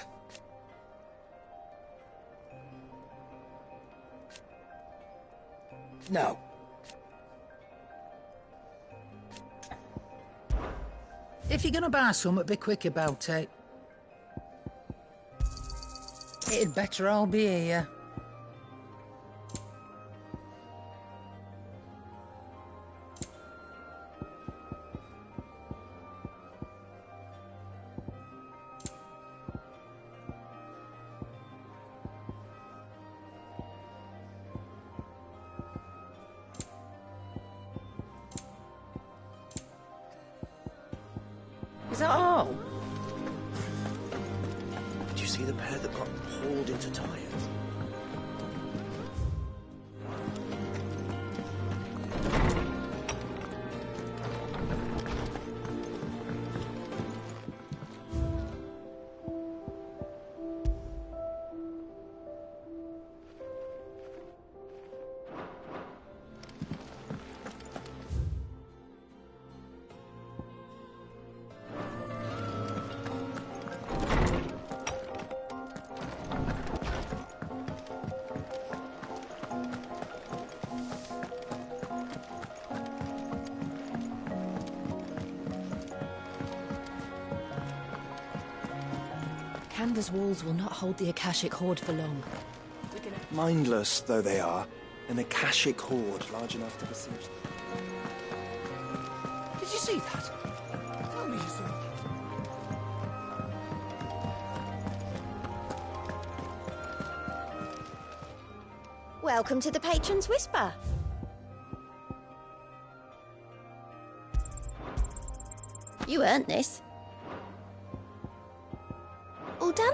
No. If you're gonna buy something, be quick about it. It'd better all be here. Is that all? Did you see the pair that got hauled into tires? Canda's walls will not hold the Akashic Horde for long. Mindless though they are, an Akashic horde large enough to besiege them. Did you see that? Tell me you saw that. Welcome to the Patron's Whisper. You earned this. All done?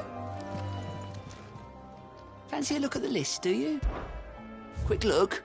Fancy a look at the list, do you? Quick look.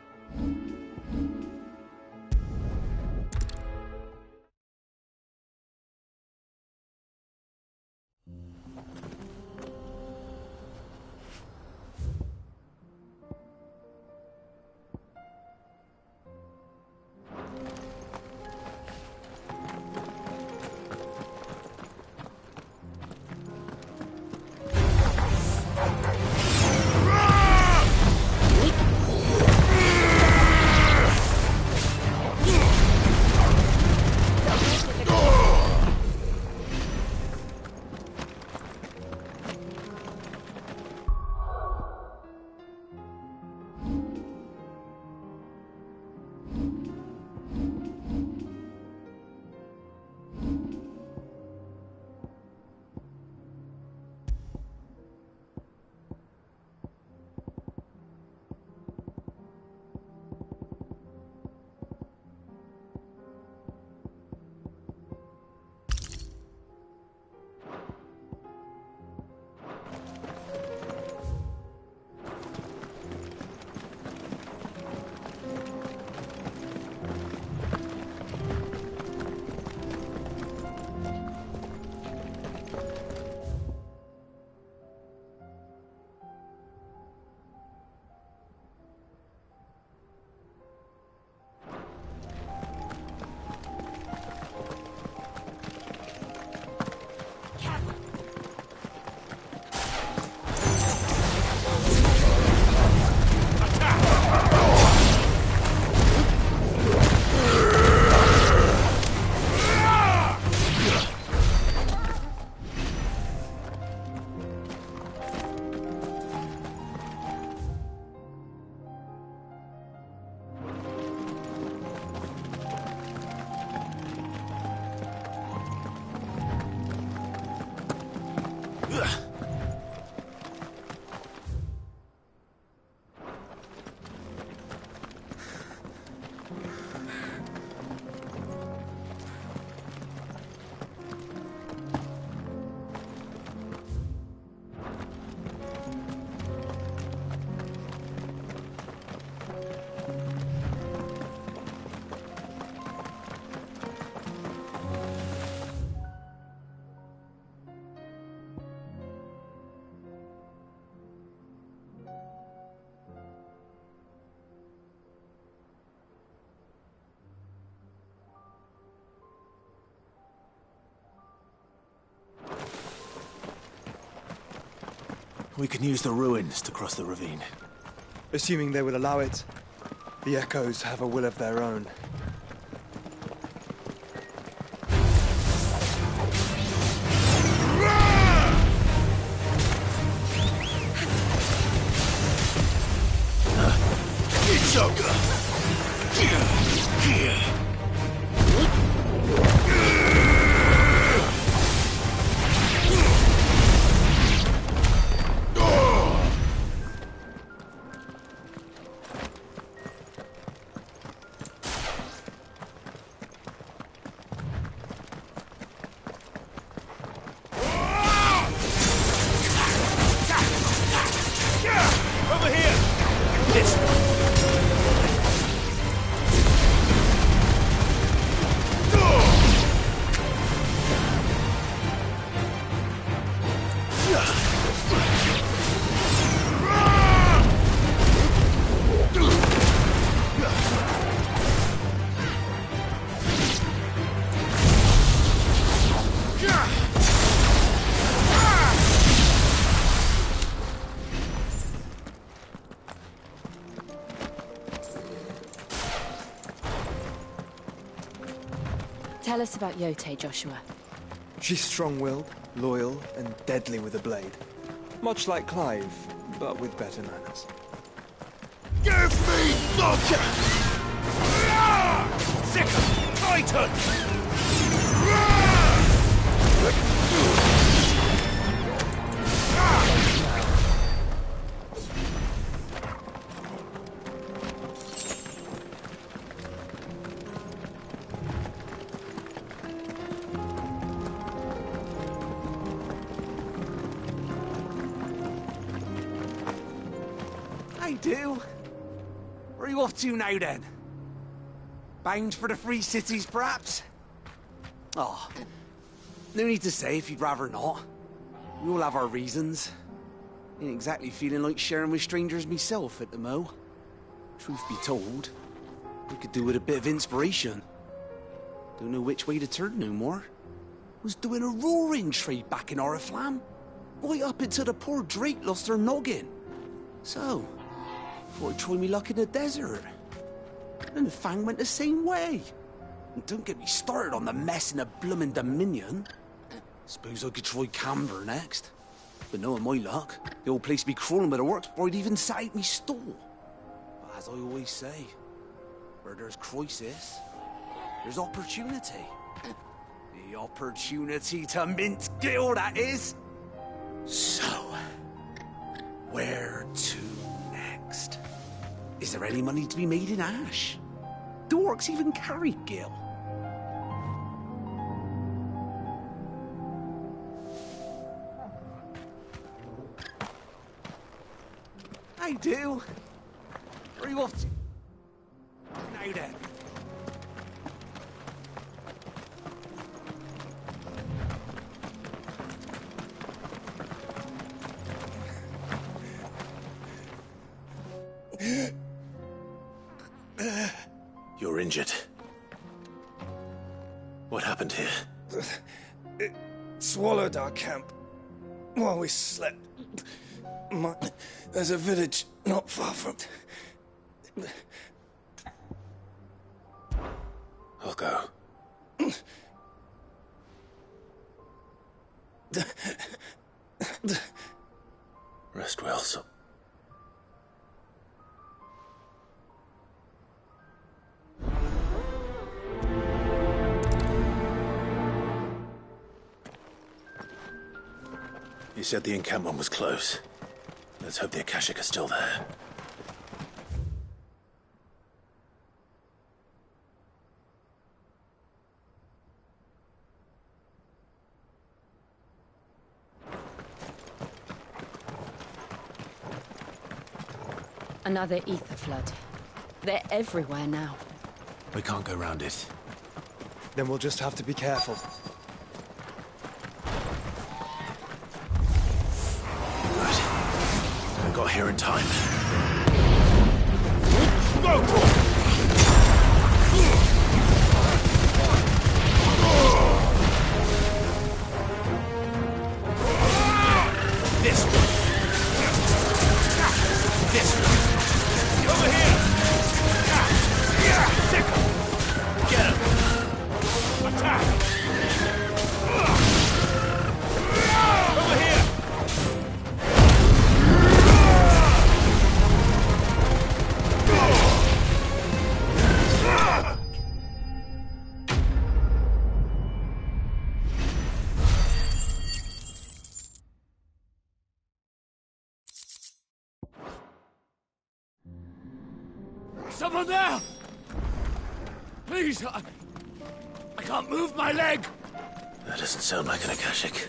We can use the ruins to cross the ravine. Assuming they will allow it. The echoes have a will of their own. Tell us about Yote, Joshua. She's strong-willed, loyal, and deadly with a blade. Much like Clive, but with better manners. Give me Dodger! Sicker! Titan! Do? Where are you off to now, then? Bound for the Free Cities, perhaps? Oh, no need to say if you'd rather not. We all have our reasons. Ain't exactly feeling like sharing with strangers myself at the mo. Truth be told, I could do with a bit of inspiration. Don't know which way to turn no more. Was doing a roaring trade back in Oriflamme. Right up until the poor Drake lost her noggin. So, thought I'd try me luck in the desert. And the Fang went the same way. And don't get me started on the mess in the bloomin' Dominion. Suppose I could try Camber next. But knowing my luck, the old place be crawling with the works before I'd even sat out me stall. But as I always say, where there's crisis, there's opportunity. The opportunity to mint Gil, that is. So, where to next? Is there any money to be made in Ash? Do orcs even carry Gil? I do. Where are you off to? Now then. You're injured. What happened here? It swallowed our camp while we slept. There's a village not far from... I'll go. Rest well, so... You said the encampment was close. Let's hope the Akashic are still there. Another ether flood. They're everywhere now. We can't go round it. Then we'll just have to be careful. Good. I got here in time. This way. This way. Over here. Get him. Attack. Over here. Someone there! Please, I can't move my leg! That doesn't sound like an Akashic.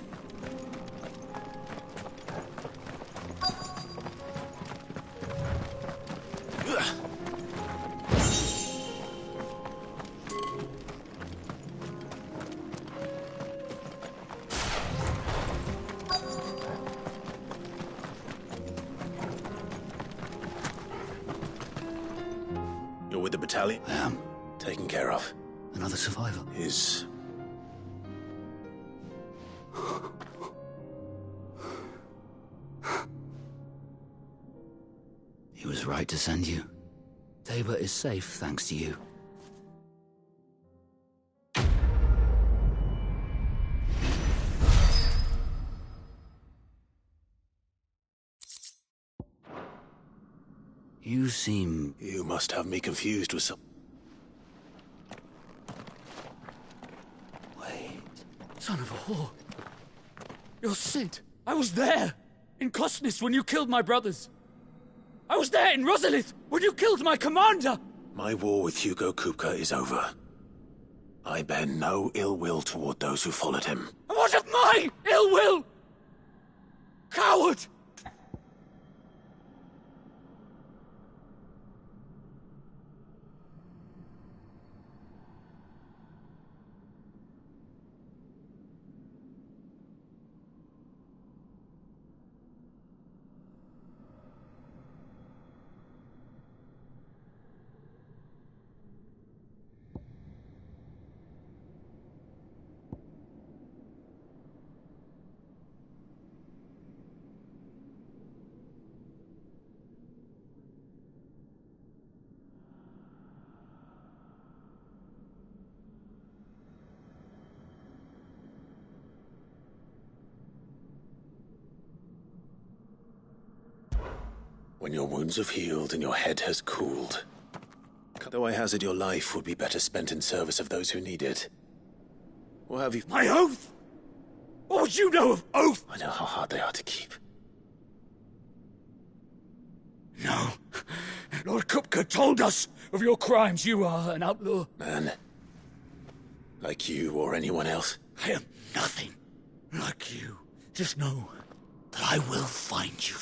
You're with the battalion? I am. Taken care of. Another survivor. Is... He was right to send you. Tabor is safe thanks to you. You seem... You must have me confused with some... Son of a whore. You're Sid. I was there. In Cosnis when you killed my brothers. I was there in Rosalith when you killed my commander. My war with Hugo Kupka is over. I bear no ill will toward those who followed him. And what of my ill will? Coward! When your wounds have healed and your head has cooled. Though I hazard your life would be better spent in service of those who need it. Or have you... My oath? What would you know of oath? I know how hard they are to keep. No. Lord Kupka told us of your crimes. You are an outlaw. Man. Like you or anyone else. I am nothing like you. Just know that I will find you.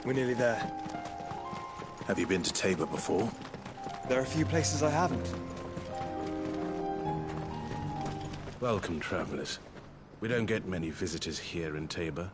We're nearly there. Have you been to Tabor before? There are a few places I haven't. Welcome, travelers. We don't get many visitors here in Tabor.